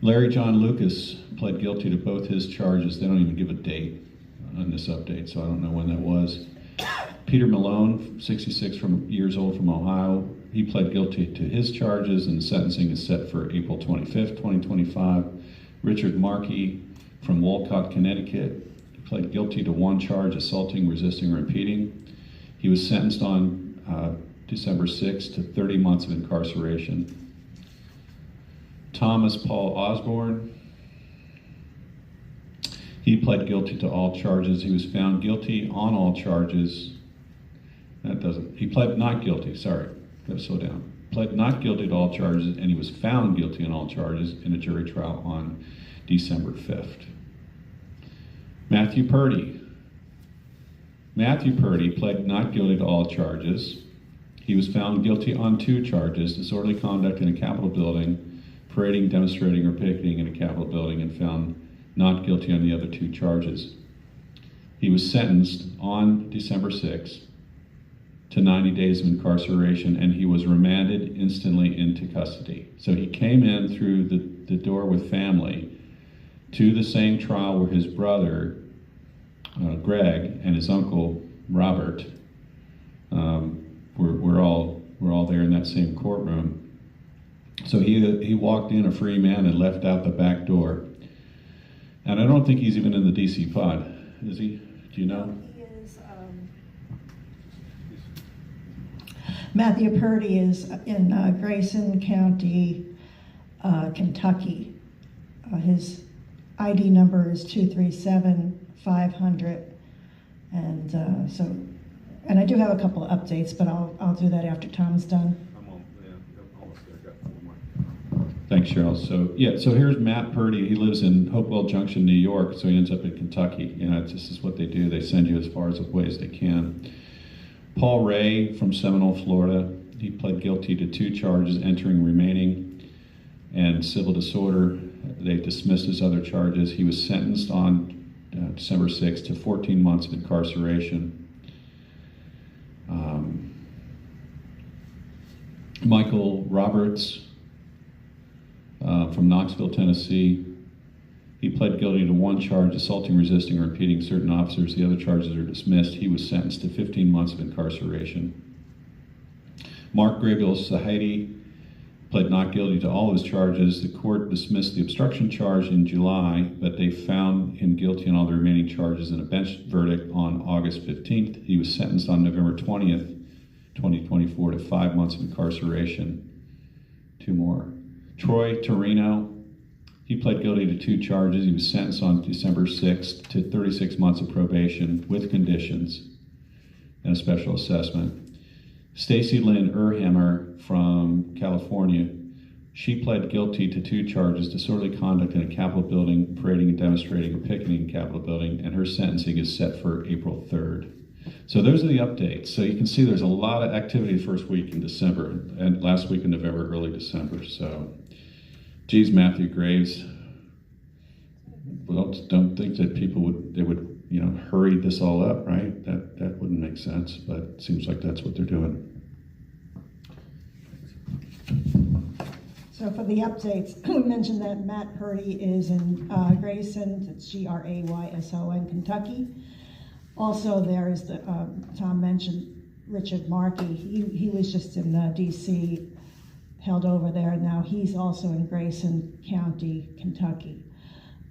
Larry John Lucas pled guilty to both his charges. They don't even give a date on this update, so I don't know when that was. Peter Malone, 66 years old from Ohio, he pled guilty to his charges, and the sentencing is set for April 25th, 2025. Richard Markey from Wolcott, Connecticut, he pled guilty to one charge, assaulting, resisting, or impeding. He was sentenced on December 6th to 30 months of incarceration. Thomas Paul Osborne, he pled guilty to all charges. He was found guilty on all charges. He pled not guilty, sorry, gotta slow down. Pled not guilty to all charges, and he was found guilty on all charges in a jury trial on December 5th. Matthew Purdy. Matthew Purdy pled not guilty to all charges. He was found guilty on 2 charges, disorderly conduct in a Capitol building, parading, demonstrating, or picketing in a Capitol building, and found not guilty on the other 2 charges. He was sentenced on December 6th to 90 days of incarceration, and he was remanded instantly into custody. So he came in through the door with family to the same trial where his brother, Greg, and his uncle, Robert, were all there in that same courtroom. So he walked in a free man and left out the back door. And I don't think he's even in the DC pod, is he? Do you know? He is. Matthew Purdy is in Grayson County, Kentucky. His ID number is 237-500, and I do have a couple of updates, but I'll do that after Tom's done. Almost there. Got one more. Thanks, Cheryl. So here's Matt Purdy. He lives in Hopewell Junction, New York, so he ends up in Kentucky. This is what they do. They send you as far away as they can. Paul Ray from Seminole, Florida. He pled guilty to 2 charges, entering, remaining, and civil disorder. They dismissed his other charges. He was sentenced on December 6th to 14 months of incarceration. Michael Roberts from Knoxville, Tennessee. He pled guilty to 1 charge, assaulting, resisting, or impeding certain officers. The other charges are dismissed. He was sentenced to 15 months of incarceration. Mark Graybill Sahadi pled not guilty to all his charges. The court dismissed the obstruction charge in July, but they found him guilty on all the remaining charges in a bench verdict on August 15th. He was sentenced on November 20th, 2024 to 5 months of incarceration. 2 more. Troy Torino, he pled guilty to 2 charges. He was sentenced on December 6th to 36 months of probation with conditions and a special assessment. Stacy Lynn Urhammer from California, She pled guilty to 2 charges: disorderly conduct in a Capitol building, parading and demonstrating, or picketing in Capitol building, and her sentencing is set for April 3rd. So those are the updates. So you can see there's a lot of activity the first week in December, and last week in November, early December. So, geez, Matthew Graves, well, don't think that people would hurry this all up, right? That wouldn't make sense, but it seems like that's what they're doing. So for the updates, we mentioned that Matt Purdy is in Grayson, it's Grayson, Kentucky. Also, there is Tom mentioned Richard Markey. He was just in DC, held over there. Now he's also in Grayson County, Kentucky.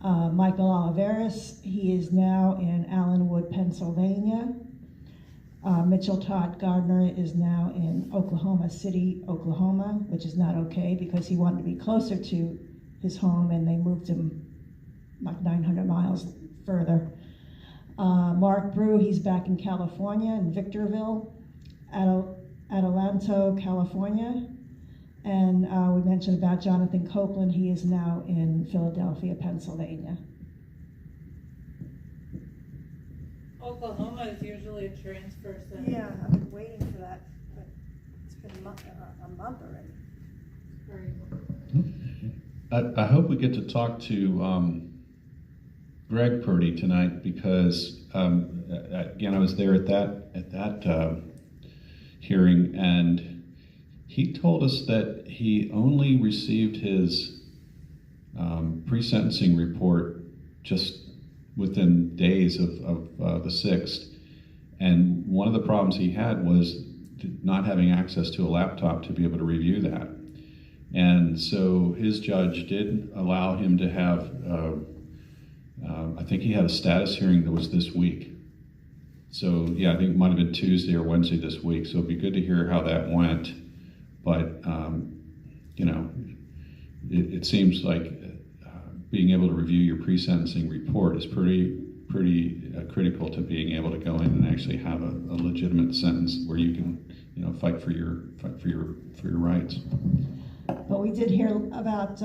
Michael Oliveris, he is now in Allenwood, Pennsylvania. Mitchell Todd Gardner is now in Oklahoma City, Oklahoma, which is not okay because he wanted to be closer to his home and they moved him like 900 miles further. Mark Brew, he's back in California, in Victorville, Adelanto, California. And we mentioned about Jonathan Copeland, he is now in Philadelphia, Pennsylvania. Oklahoma is usually a transfer center. Yeah, I've been waiting for that, but it's been a month already. I hope we get to talk to Greg Purdy tonight because again, I was there at that hearing, and he told us that he only received his pre-sentencing report just within days of the 6th, and one of the problems he had was not having access to a laptop to be able to review that. And so his judge did allow him to have I think he had a status hearing that was this week. So yeah, I think it might have been Tuesday or Wednesday this week. So it'd be good to hear how that went. But it seems like being able to review your pre-sentencing report is pretty critical to being able to go in and actually have a legitimate sentence where you can fight for your rights. But we did hear about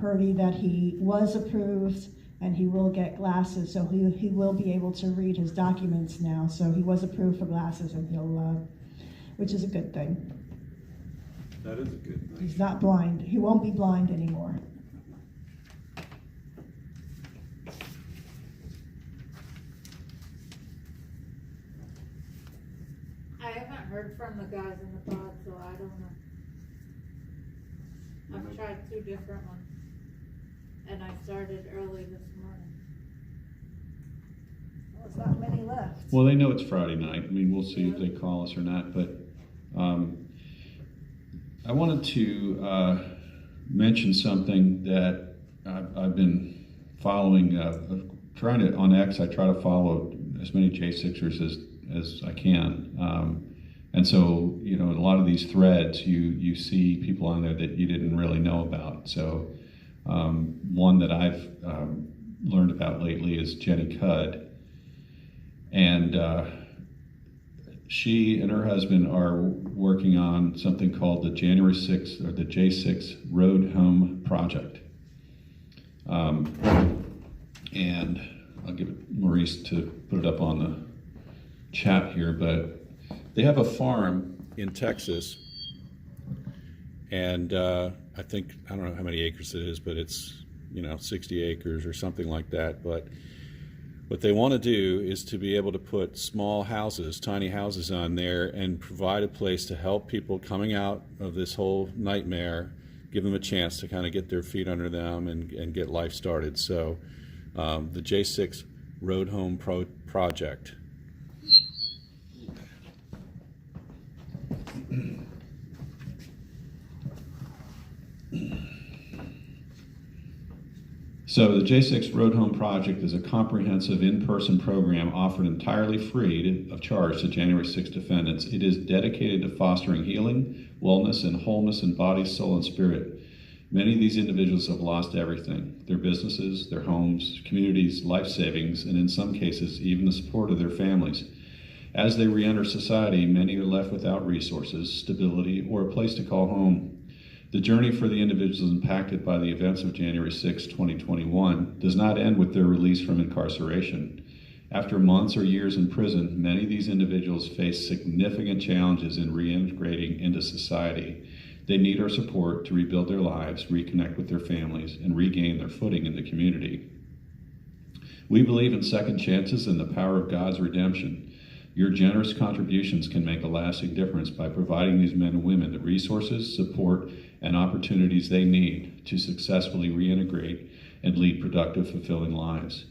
Purdy that he was approved and he will get glasses, so he will be able to read his documents now. So he was approved for glasses, and which is a good thing. That is a good thing. He's not blind. He won't be blind anymore. I haven't heard from the guys in the pod, so I don't know. I've tried 2 different ones, and I started early this morning. Well, there's not many left. Well, they know it's Friday night. I mean, we'll see if they call us or not. But I wanted to mention something that I've been following. On X, I try to follow as many J6ers as I can. And so, in a lot of these threads, you see people on there that you didn't really know about. So one that I've learned about lately is Jenny Cudd. And she and her husband are working on something called the January 6th or the J6 Road Home Project. And I'll give Maurice to put it up on the chat here, but they have a farm in Texas, and I don't know how many acres it is, but it's 60 acres or something like that. But what they want to do is to be able to put small houses, tiny houses on there, and provide a place to help people coming out of this whole nightmare, give them a chance to kind of get their feet under them and get life started. So the J6 Road Home Project. So the J6 Road Home Project is a comprehensive in-person program offered entirely free of charge to January 6 defendants. It is dedicated to fostering healing, wellness, and wholeness in body, soul, and spirit. Many of these individuals have lost everything: their businesses, their homes, communities, life savings, and in some cases, even the support of their families. As they re-enter society, many are left without resources, stability, or a place to call home. The journey for the individuals impacted by the events of January 6, 2021 does not end with their release from incarceration. After months or years in prison, many of these individuals face significant challenges in reintegrating into society. They need our support to rebuild their lives, reconnect with their families, and regain their footing in the community. We believe in second chances and the power of God's redemption. Your generous contributions can make a lasting difference by providing these men and women the resources, support, and opportunities they need to successfully reintegrate and lead productive, fulfilling lives.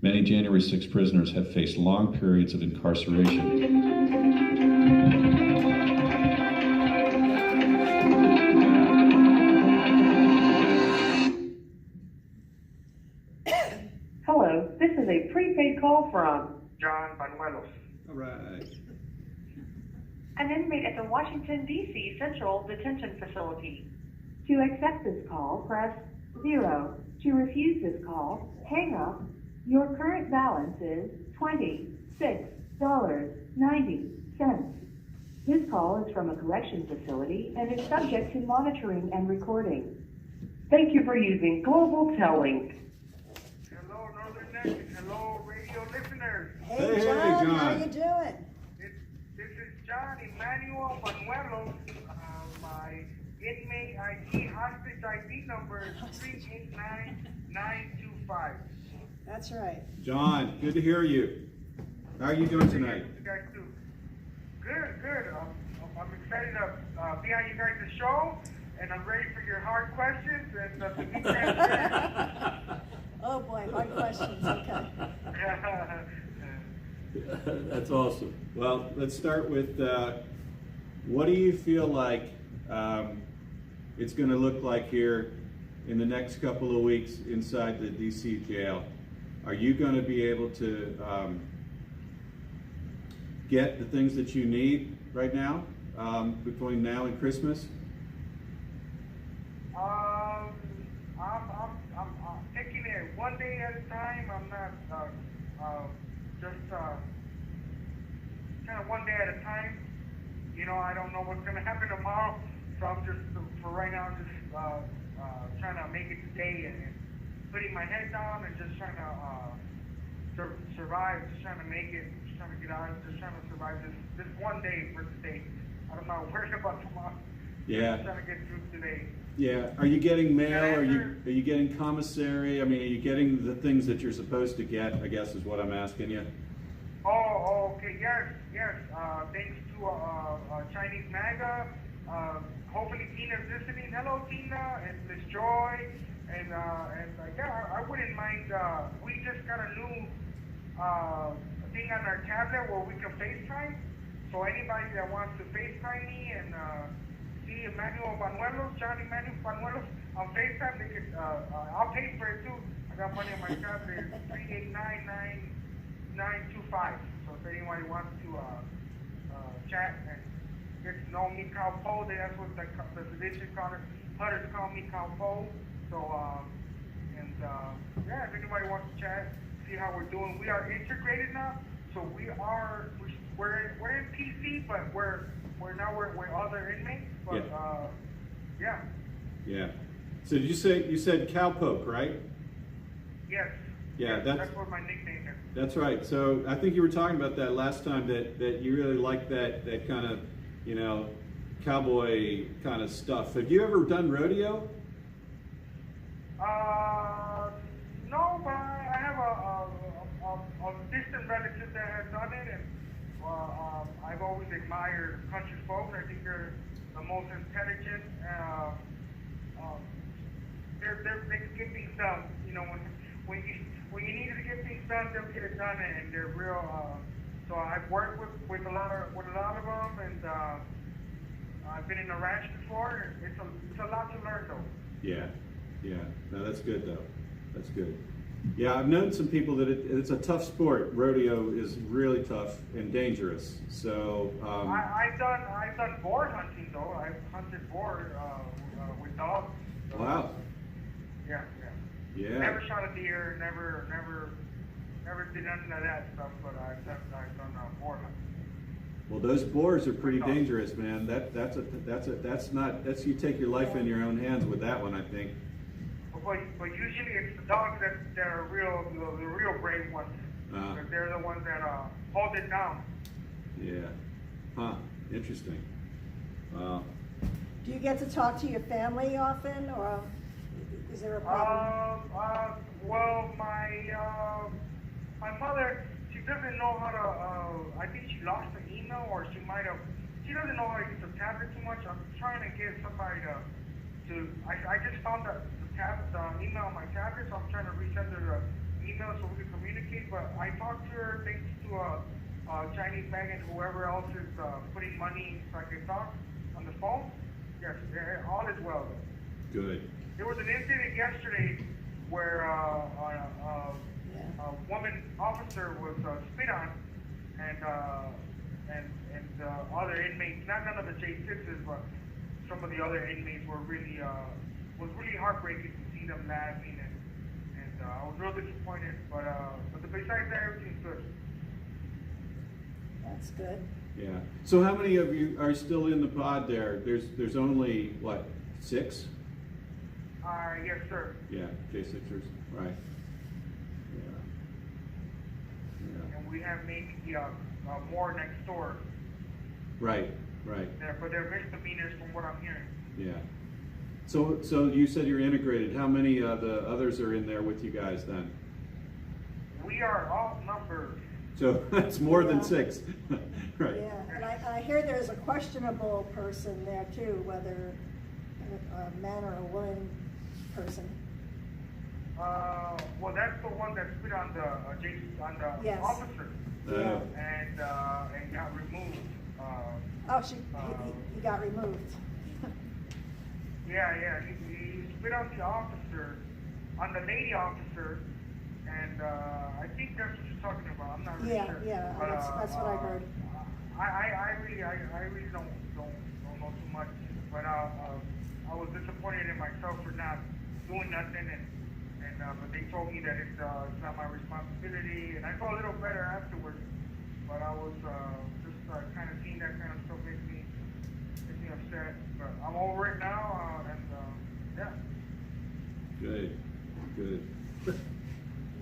Many January 6 prisoners have faced long periods of incarceration. Hello, this is a prepaid call from John Banuelos, All right. an inmate at the Washington, D.C. Central Detention Facility. To accept this call, press 0. To refuse this call, hang up. Your current balance is $26.90. This call is from a correction facility and is subject to monitoring and recording. Thank you for using Global Tellink. Hello, Northern Neck, and hello, radio listeners. Hey, John, How you doing? This is John Emmanuel Banuelos. My inmate ID, hostage ID number is 389925. That's right. John, good to hear you. How are you doing tonight? You guys do. Good. I'm excited to be on you guys' show, and I'm ready for your hard questions and to be transparent. Oh boy, hard questions, okay. That's awesome. Well, let's start with, what do you feel like it's going to look like here in the next couple of weeks inside the DC jail? Are you going to be able to get the things that you need right now, between now and Christmas? I'm taking it one day at a time. I'm not just kind of one day at a time. You know, I don't know what's going to happen tomorrow, so I'm just, for right now, just trying to make it today and putting my head down and just trying to survive, just trying to make it, just trying to get out, just trying to survive this one day for today. I'm not worried about tomorrow. Yeah. Just trying to get through today. Yeah. Are you getting mail? Are you getting commissary? I mean, are you getting the things that you're supposed to get, I guess is what I'm asking you. Oh, okay, yes. Thanks to Chinese MAGA. Hopefully Tina's listening. Hello, Tina, and Miss Joy, and yeah, I wouldn't mind. We just got a new thing on our tablet where we can FaceTime. So anybody that wants to FaceTime me and see Emmanuel Banuelos, John Emmanuel Banuelos on FaceTime, they could. I'll pay for it too. I got money on my tablet. 389925. So if anybody wants to chat and get to know me, Cal Poe, that's what the sedition hunters call me, Cal Poe. So yeah, if anybody wants to chat, see how we're doing. We are integrated now, so we're in PC, but we're other inmates. But yeah. Yeah. So did you said cowpoke, right? Yes. Yeah, that's what my nickname is. That's right. So I think you were talking about that last time, that you really like that kind of, you know, cowboy kind of stuff. Have you ever done rodeo? No, but I have a distant relative that has done it, and I've always admired country folk. I think they're the most intelligent. They can get things done. You know, when you need to get things done, they'll get it done, and they're real. So I've worked with a lot of them, and I've been in a ranch before. It's a lot to learn, though. Yeah. No, that's good though. That's good. Yeah, I've known some people that it's a tough sport. Rodeo is really tough and dangerous. So I've done boar hunting though. I've hunted boar with dogs. So, wow. Yeah. Never shot a deer. Never did none of that stuff. But I've done boar hunting. Well, those boars are pretty dangerous, man. That's you take your life in your own hands with that one, I think. But usually it's the dogs that are the real brave ones. Because they're the ones that hold it down. Yeah. Huh. Interesting. Wow. Do you get to talk to your family often, or is there a problem? Well, my mother, she doesn't know how to, I think she lost an email, or she doesn't know how to use the tablet too much. I'm trying to get somebody I just found the email on my tablet, so I'm trying to resend her the email so we can communicate, but I talked to her thanks to Chinese Mag and whoever else is putting money so I can talk on the phone. Yes, all is well. Good. There was an incident yesterday where a woman officer was spit on, and other inmates, none of the J6s, but some of the other inmates were was really heartbreaking to see them laughing, and I was real disappointed. But besides that, everything's good. That's good. Yeah. So how many of you are still in the pod there? There's only, what, 6? Yes, sir. Yeah, J6ers, right. Yeah. And we have maybe more next door. Right. But they're misdemeanors from what I'm hearing. Yeah. So you said you're integrated. How many of the others are in there with you guys then? We are outnumbered. So that's more than 6. Right. Yeah, and I hear there's a questionable person there too, whether a man or a woman person. Well, that's the one that spit on the Yes. officer. Yeah. And got removed. He got removed. Yeah, he spit on the officer, on the lady officer, and I think that's what you're talking about. I'm not really sure. Yeah, But, that's what I heard. I really don't know too much, but I was disappointed in myself for not doing nothing, and but they told me that it's not my responsibility, and I felt a little better afterwards. But I was just kind of seeing that kind of stuff makes me upset. But I'm over it now, and yeah. Good.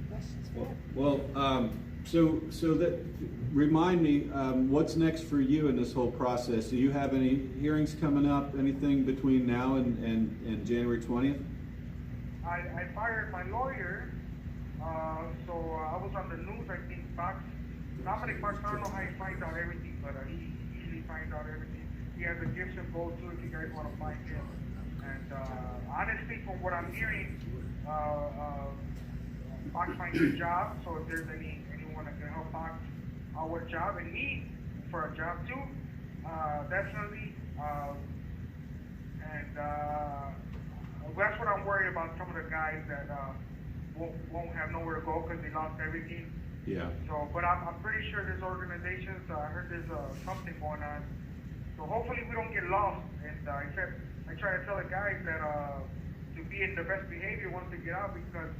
Questions for you? Well, so that remind me, what's next for you in this whole process? Do you have any hearings coming up? Anything between now and January 20th? I fired my lawyer, so I was on the news. I think Dominic Fox, I don't know how he finds out everything, but he usually finds out everything. He has a Gibson Gold too, if you guys want to find him. And honestly, from what I'm hearing, Fox finds a job, so if there's anyone that can help Fox out with a job, and me for a job too, definitely. That's what I'm worried about, some of the guys that won't have nowhere to go because they lost everything. Yeah. So, but I'm pretty sure there's organizations, I heard there's something going on. So hopefully we don't get lost. And I try to tell the guys that to be in the best behavior once they get out, because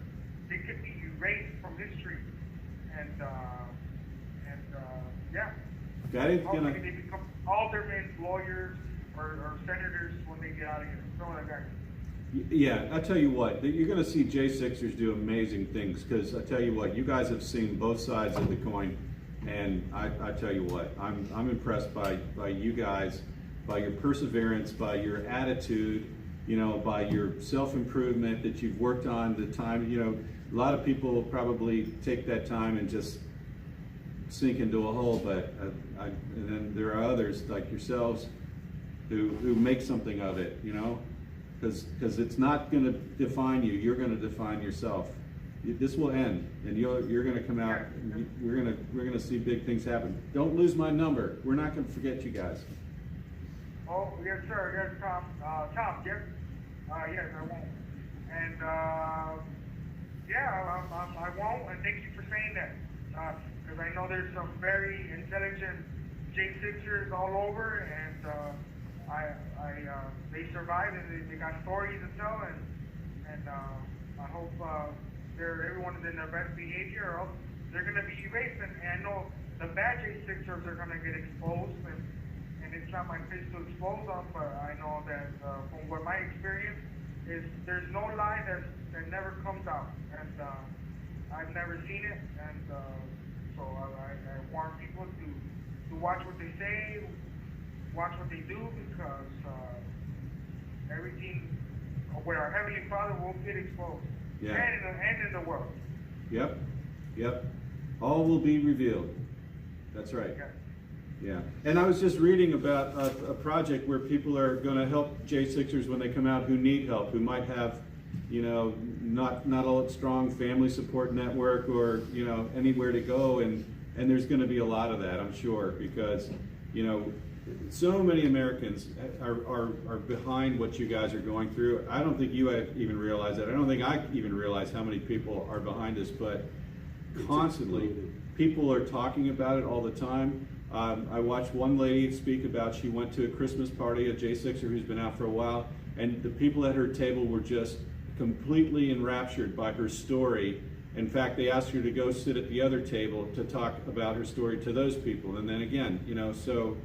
they could be erased from history. And yeah. Hopefully they become aldermen, lawyers, or senators when they get out of here. Some of the guys. Yeah, I tell you what, you're going to see J6ers do amazing things, because I tell you what, you guys have seen both sides of the coin, and I tell you what, I'm impressed by you guys, by your perseverance, by your attitude, by your self-improvement that you've worked on, the time, a lot of people probably take that time and just sink into a hole, but and then there are others like yourselves who make something of it, because it's not going to define you. You're going to define yourself. This will end, and you're going to come out. And we're going to see big things happen. Don't lose my number. We're not going to forget you guys. Oh yes, sir. Yes, Tom. Tom. Yes. Yes, I won't. And yeah, I won't. And thank you for saying that, because I know there's some very intelligent J6ers all over, and they survived, and they got stories to tell, and I hope everyone is in their best behavior, or else they're going to be erased. And I know the bad J6ers are gonna get exposed, and it's not my place to expose them, but I know that from what my experience is, there's no lie that never comes out, and I've never seen it, and so I warn people to watch what they say, watch what they do, because everything with our Heavenly Father will get exposed, Yeah. and in the world. Yep, yep. All will be revealed. That's right. Okay. Yeah. And I was just reading about a project where people are going to help J6ers when they come out who need help, who might have, you know, not a strong family support network or, you know, anywhere to go. And there's going to be a lot of that, I'm sure, because, you know, so many Americans are behind what you guys are going through. I don't think you even realize that. I don't think I even realize how many people are behind us, but constantly people are talking about it all the time. I watched one lady speak about, she went to a Christmas party, a J6er who's been out for a while, and the people at her table were just completely enraptured by her story. In fact, they asked her to go sit at the other table to talk about her story to those people. And then again, you know, so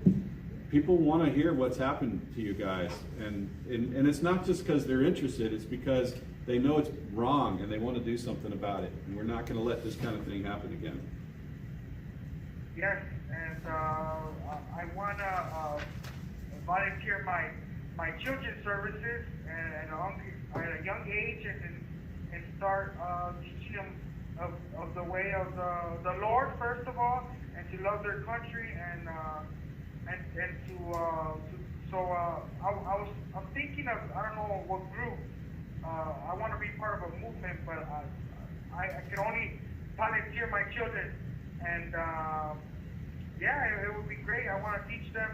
people want to hear what's happened to you guys. And it's not just because they're interested, it's because they know it's wrong and they want to do something about it. And we're not going to let this kind of thing happen again. Yes, and I want to volunteer my children's services at a young age and start teaching them of the way of the Lord, first of all, and to love their country and I'm thinking of, I don't know what group. I want to be part of a movement, but I can only volunteer my children. And yeah, it would be great. I want to teach them,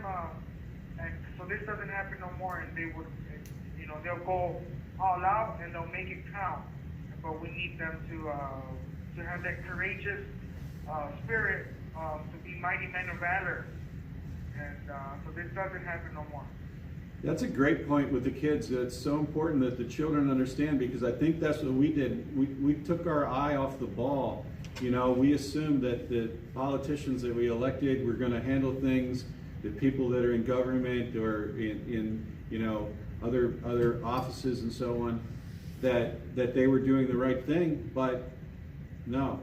and so this doesn't happen no more. And they would, you know, they'll go all out and they'll make it count. But we need them to have that courageous spirit to be mighty men of valor. And so this doesn't happen no more. That's a great point with the kids. It's so important that the children understand, because I think that's what we did. We took our eye off the ball. You know, we assumed that the politicians that we elected were going to handle things, the people that are in government or in you know, other offices and so on, that they were doing the right thing, but no,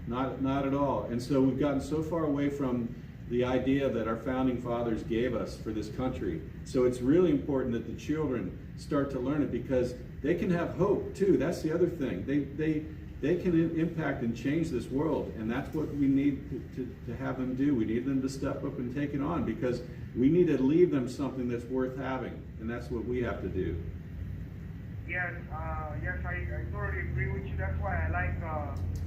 not at all. And so we've gotten so far away from the idea that our founding fathers gave us for this country. So it's really important that the children start to learn it, because they can have hope too. That's the other thing. They can impact and change this world, and that's what we need to have them do. We need them to step up and take it on, because we need to leave them something that's worth having, and that's what we have to do. Yes, yes, I totally agree with you. That's why I like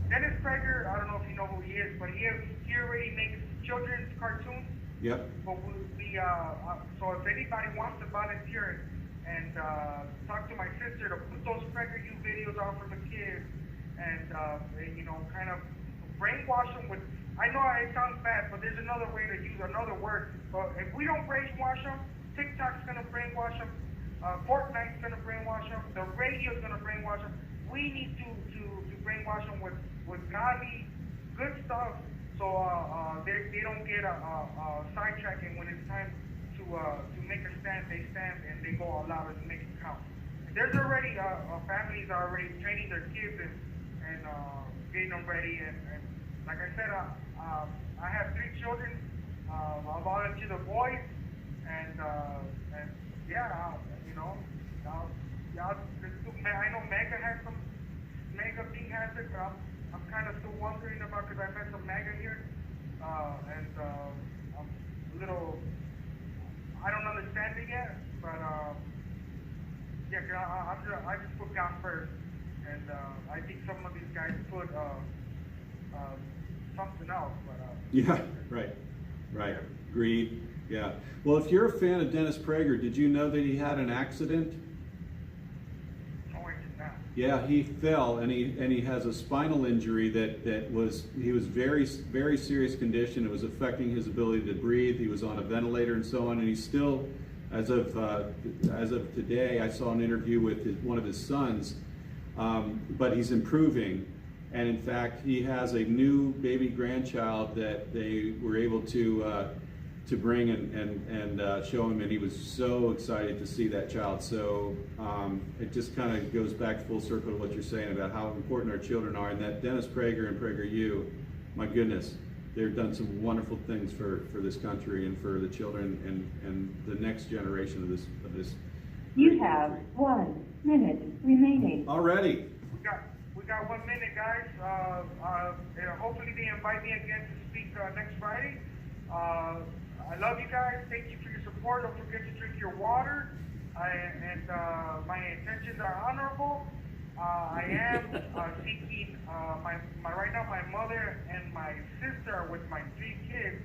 Dennis Prager. I don't know if you know who he is, but he already makes children's cartoons. Yep. But so if anybody wants to volunteer and talk to my sister to put those PragerU videos out for the kids, and you know, kind of brainwash them with, I know it sounds bad, but there's another way to use another word. But if we don't brainwash them, TikTok's gonna brainwash them, Fortnite's gonna brainwash them, the radio's gonna brainwash them. We need to brainwash them with godly, good stuff, so they don't get sidetracking when it's time to make a stand. They stand and they go all out and make it count. There's already families are already training their kids and getting them ready. And like I said, I have 3 children. I'll volunteer the boys, and yeah, you know, I know Mega has some. Mega thing has it, but I'm kind of still wondering about, because I met some Mega here, and I'm a little, I don't understand it yet, but yeah, I just put God first, and I think some of these guys put something else, but yeah, right, greed, yeah. Well, if you're a fan of Dennis Prager, did you know that he had an accident? Yeah, he fell, and he has a spinal injury that was very serious condition. It was affecting his ability to breathe. He was on a ventilator and so on, and he's still, as of today, I saw an interview with one of his sons, but he's improving, And in fact, he has a new baby grandchild that they were able to bring and show him, and he was so excited to see that child. So it just kind of goes back full circle to what you're saying about how important our children are, and that Dennis Prager and PragerU, my goodness, they've done some wonderful things for this country and for the children and the next generation of this. You have 1 minute remaining. Already. We got 1 minute, guys. Hopefully they invite me again to speak next Friday. I love you guys. Thank you for your support. Don't forget to drink your water. My intentions are honorable. I am seeking right now. My mother and my sister are with my 3 kids,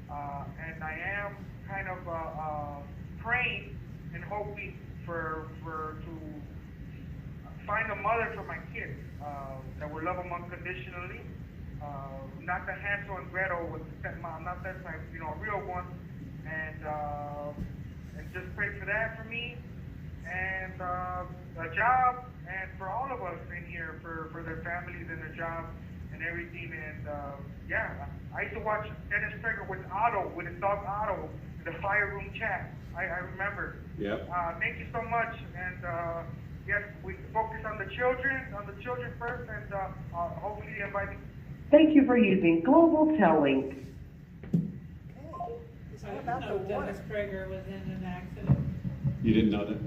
and I am kind of praying and hoping to find a mother for my kids that will love them unconditionally. Not the Hansel and Gretel with the stepmom, not that type, real one. And just pray for that for me, and a job, and for all of us in here, for their families and their jobs and everything. And yeah, I used to watch Dennis Prager with Otto, with his dog Otto, in the fire room chat. I remember. Yep. Thank you so much, and yes, we focus on the children first, and hopefully invite me. Thank you for using Global Tellink. I didn't know Dennis Prager was in an accident. You didn't know that?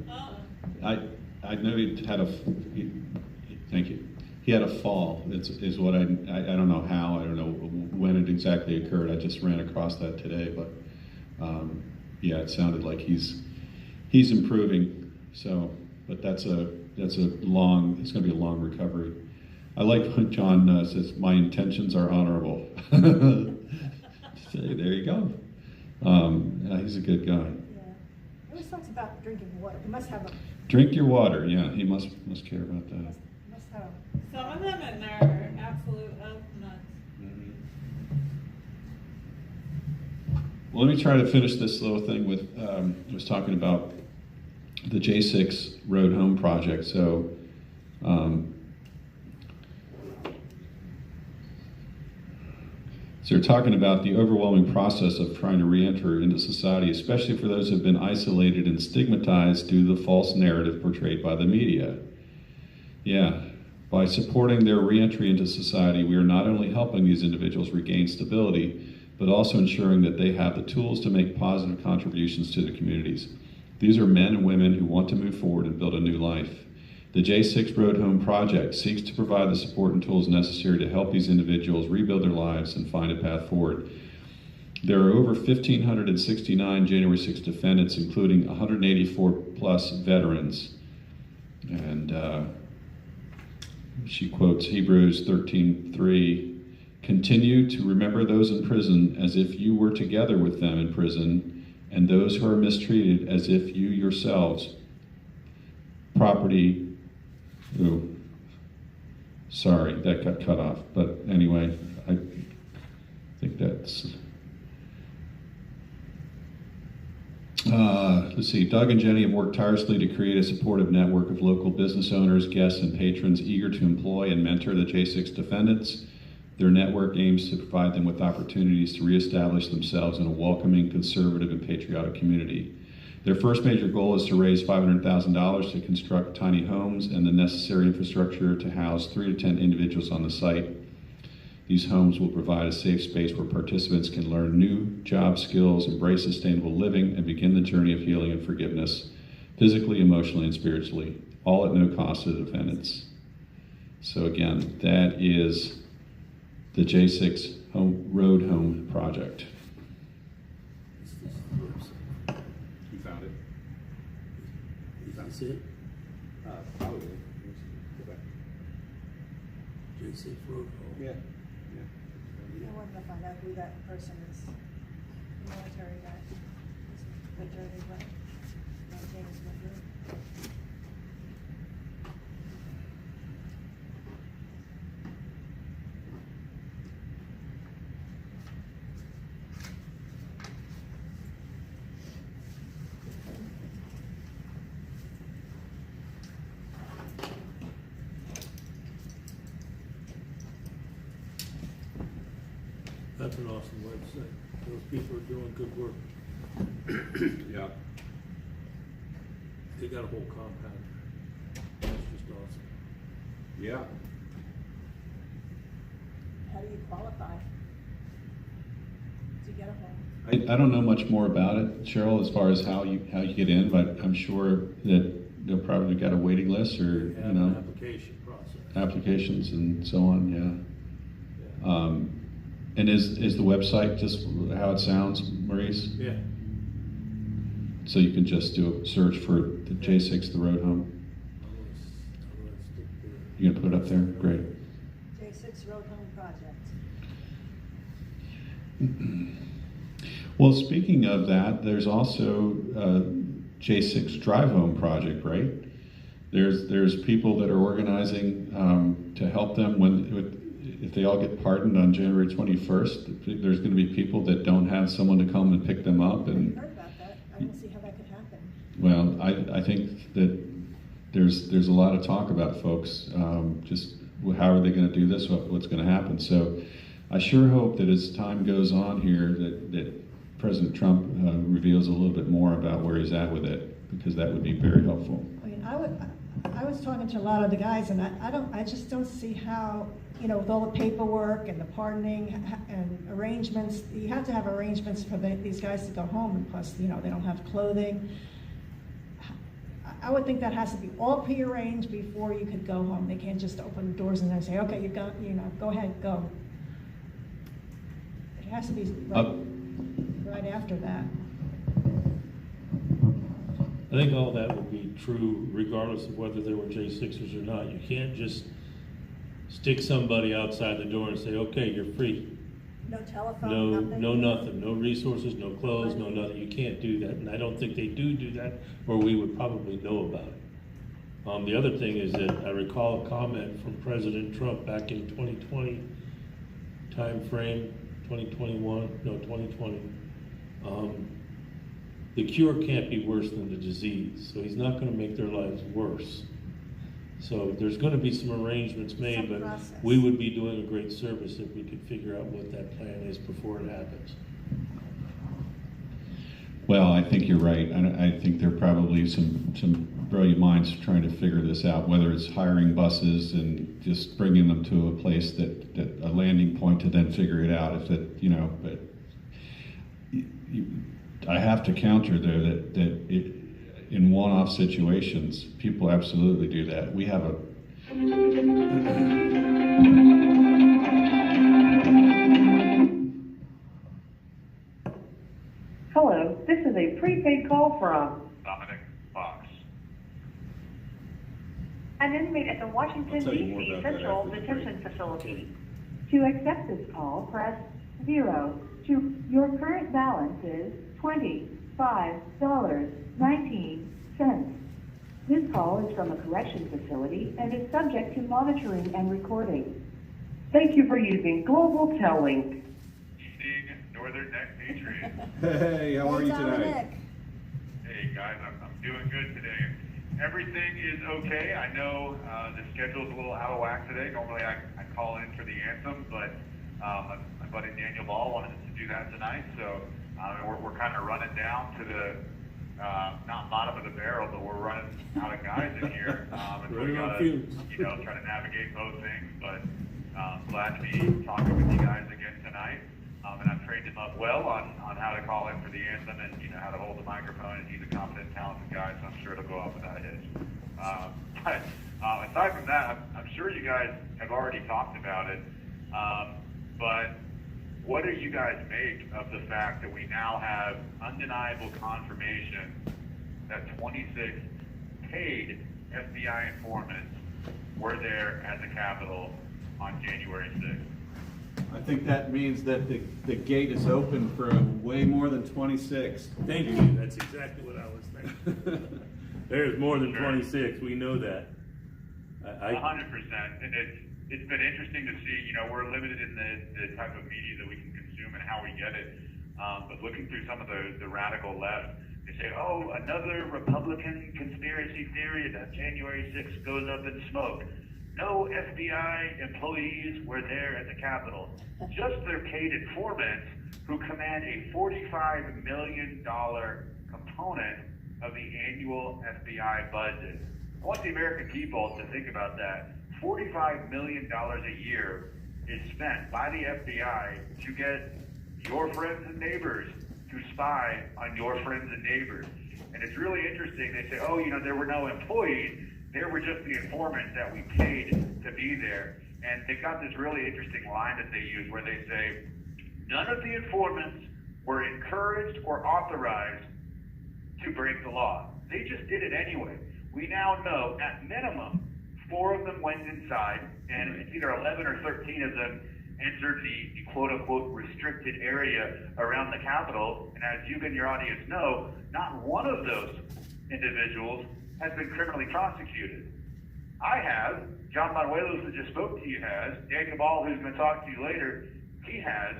I know he had thank you. He had a fall. Is what I don't know how. I don't know when it exactly occurred. I just ran across that today, but yeah, it sounded like he's improving. So, but it's going to be a long recovery. I like when John says, "My intentions are honorable." So, there you go. He's a good guy. Yeah. He always talks about drinking water. He must have a. Drink your water. Yeah, he must care about that. Must have. Some of them are absolute health nuts. Well, let me try to finish this little thing with, I was talking about the J6 Road Home project. So, so they're talking about the overwhelming process of trying to re-enter into society, especially for those who have been isolated and stigmatized due to the false narrative portrayed by the media. Yeah, by supporting their re-entry into society, we are not only helping these individuals regain stability, but also ensuring that they have the tools to make positive contributions to their communities. These are men and women who want to move forward and build a new life. The J6 Road Home project seeks to provide the support and tools necessary to help these individuals rebuild their lives and find a path forward. There are over 1,569 January 6 defendants, including 184 plus veterans. And she quotes Hebrews 13:3, "Continue to remember those in prison as if you were together with them in prison, and those who are mistreated as if you yourselves property." Ooh, sorry, that got cut off. But anyway, I think that's. Let's see. Doug and Jenny have worked tirelessly to create a supportive network of local business owners, guests, and patrons eager to employ and mentor the J6 defendants. Their network aims to provide them with opportunities to reestablish themselves in a welcoming, conservative, and patriotic community. Their first major goal is to raise $500,000 to construct tiny homes and the necessary infrastructure to house 3 to 10 individuals on the site. These homes will provide a safe space where participants can learn new job skills, embrace sustainable living, and begin the journey of healing and forgiveness, physically, emotionally, and spiritually, all at no cost to the defendants. So again, that is the J6 Road Home project. You found it? That's it? Probably. Go back. J6 Road Home. Yeah. I want to find out who that person is. The military guy. The dirty guy. Not James Madrid. That's an awesome website. Those people are doing good work. Yeah. They got a whole compound. That's just awesome. Yeah. How do you qualify to get a home? I don't know much more about it, Cheryl, as far as how you get in, but I'm sure that they'll probably got a waiting list or, They have an application process. applications and so on, yeah. And is the website just how it sounds, Maurice? Yeah. So you can just do a search for the J6, the road home? I'm gonna stick to You gonna put it up there? Great. J6 Road Home Project. Well, speaking of that, there's also J6 Drive Home Project, right? There's people that are organizing to help them if they all get pardoned on January 21st. There's going to be people that don't have someone to come and pick them up. I And heard about that. I don't see how that could happen. well, I think that there's a lot of talk about folks just how are they going to do this? What's going to happen? So I sure hope that as time goes on here that President Trump reveals a little bit more about where he's at with it, because that would be very helpful. I mean, I was talking to a lot of the guys, and I just don't see how, with all the paperwork and the pardoning and arrangements, you have to have arrangements for these guys to go home, and plus, they don't have clothing. I would think that has to be all prearranged before you could go home. They can't just open the doors and then say, okay, go ahead, go. It has to be right after that. I think all that would be true regardless of whether there were J6ers or not. You can't just stick somebody outside the door and say, okay, you're free. No telephone, nothing? No nothing, no resources, no clothes, no nothing. You can't do that. And I don't think they do that, or we would probably know about it. The other thing is that I recall a comment from President Trump back in 2020 timeframe, 2020. The cure can't be worse than the disease, so he's not going to make their lives worse. So there's going to be some arrangements made, but we would be doing a great service if we could figure out what that plan is before it happens. Well, I think you're right. I think there are probably some brilliant minds trying to figure this out, whether it's hiring buses and just bringing them to a place that a landing point to then figure it out. If it, but I have to counter there that in one-off situations, people absolutely do that. We have a Hello, this is a prepaid call from Dominic Fox. an inmate at the Washington, I'll tell you more D.C. about that Central after the Detention break. Facility. To accept this call, press 0. Your current balance is $25.19. This call is from a correction facility and is subject to monitoring and recording. Thank you for using Global Tellink. Northern Neck Patriot. Hey, how are you tonight? Dominic. Hey guys, I'm doing good today. Everything is okay. I know the schedule's a little out of whack today. Normally I call in for the anthem, but my buddy Daniel Ball wanted to do that tonight, so we're kind of running down to the not bottom of the barrel, but we're running out of guys in here, and we gotta try to navigate both things. But glad to be talking with you guys again tonight. And I've trained him up well on how to call in for the anthem and how to hold the microphone, and he's a competent, talented guy, so I'm sure it'll go off without a hitch. But aside from that, I'm sure you guys have already talked about it, but what do you guys make of the fact that we now have undeniable confirmation that 26 paid FBI informants were there at the Capitol on January 6th? I think that means that the gate is open for way more than 26. Thank you. That's exactly what I was thinking. There's more than 26. We know that. 100%. And it's been interesting to see, we're limited in the type of media that we can consume and how we get it. But looking through some of the radical left, they say, oh, another Republican conspiracy theory that January 6th goes up in smoke. no FBI employees were there at the Capitol, just their paid informants who command a $45 million component of the annual FBI budget. I want the American people to think about that. $45 million a year is spent by the FBI to get your friends and neighbors to spy on your friends and neighbors. And it's really interesting. They say, oh, there were no employees. There were just the informants that we paid to be there. And they've got this really interesting line that they use where they say, none of the informants were encouraged or authorized to break the law. They just did it anyway. We now know, at minimum, 4 of them went inside, and it's either 11 or 13 of them entered the quote-unquote restricted area around the Capitol. And as you and your audience know, not one of those individuals has been criminally prosecuted. I have. John Manuelos, who just spoke to you, has. Dan Cabal, who's going to talk to you later, he has.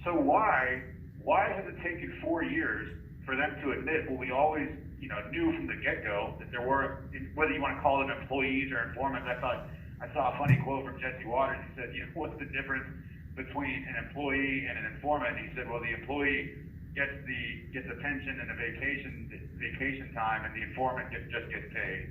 So why has it taken 4 years for them to admit what we always knew from the get-go, that there were, whether you want to call them employees or informants? I saw a funny quote from Jesse Waters. He said, what's the difference between an employee and an informant? And he said, well, the employee gets a pension and a vacation time, and the informant just gets paid.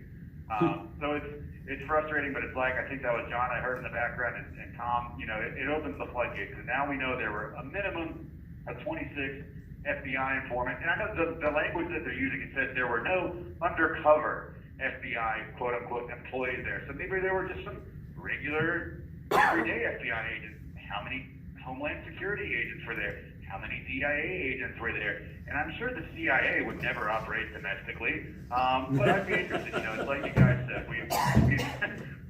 So it's frustrating, but it's like, I think that was John I heard in the background, and Tom, it opens the floodgates. And now we know there were a minimum of 26 FBI informants. And I know the language that they're using, it says there were no undercover FBI, quote unquote, employees there. So maybe there were just some regular, everyday FBI agents. How many Homeland Security agents were there? How many DIA agents were there? And I'm sure the CIA would never operate domestically. But I'd be interested, it's like you guys said,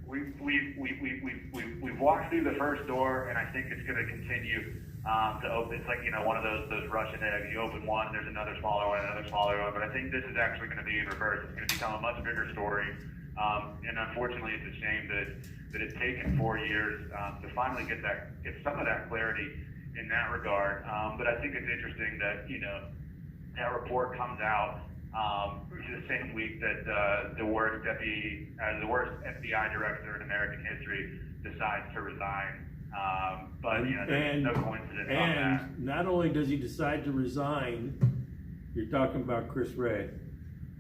we've walked through the first door, and I think it's going to continue to open. It's like, one of those Russian eggs. You open one, there's another smaller one, another smaller one. But I think this is actually going to be in reverse. It's going to become a much bigger story. And unfortunately, it's a shame that it's taken 4 years to finally get some of that clarity in that regard. But I think it's interesting that, that report comes out the same week that the worst FBI director in American history decides to resign. But there's no coincidence on that. And not only does he decide to resign, you're talking about Chris Wray.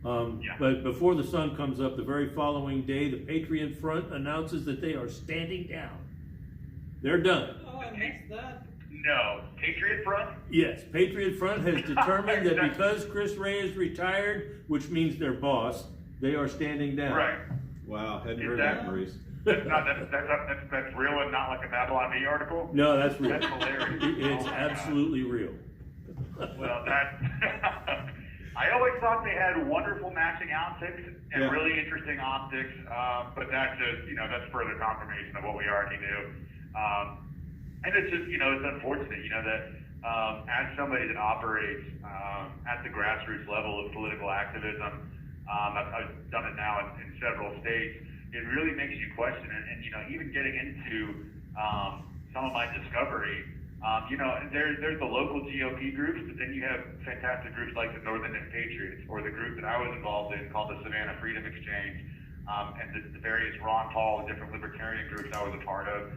Yeah. But before the sun comes up, the very following day, the Patriot Front announces that they are standing down. They're done. Oh, I missed that. No, Patriot Front? Yes, Patriot Front has determined that because Chris Wray is retired, which means their boss, they are standing down. Right. Wow, hadn't Is heard that- that, Maurice. That's real and not like a Babylon Bee article? No, that's real. That's hilarious. It's Oh my absolutely real. Well, I always thought they had wonderful matching outfits and really interesting optics, but that's just, that's further confirmation of what we already knew. And it's just, it's unfortunate, that as somebody that operates at the grassroots level of political activism, I've done it now in several states, it really makes you question it. And even getting into some of my discovery, there's the local GOP groups, but then you have fantastic groups like the Northern End Patriots, or the group that I was involved in called the Savannah Freedom Exchange, and the various Ron Paul, the different libertarian groups I was a part of.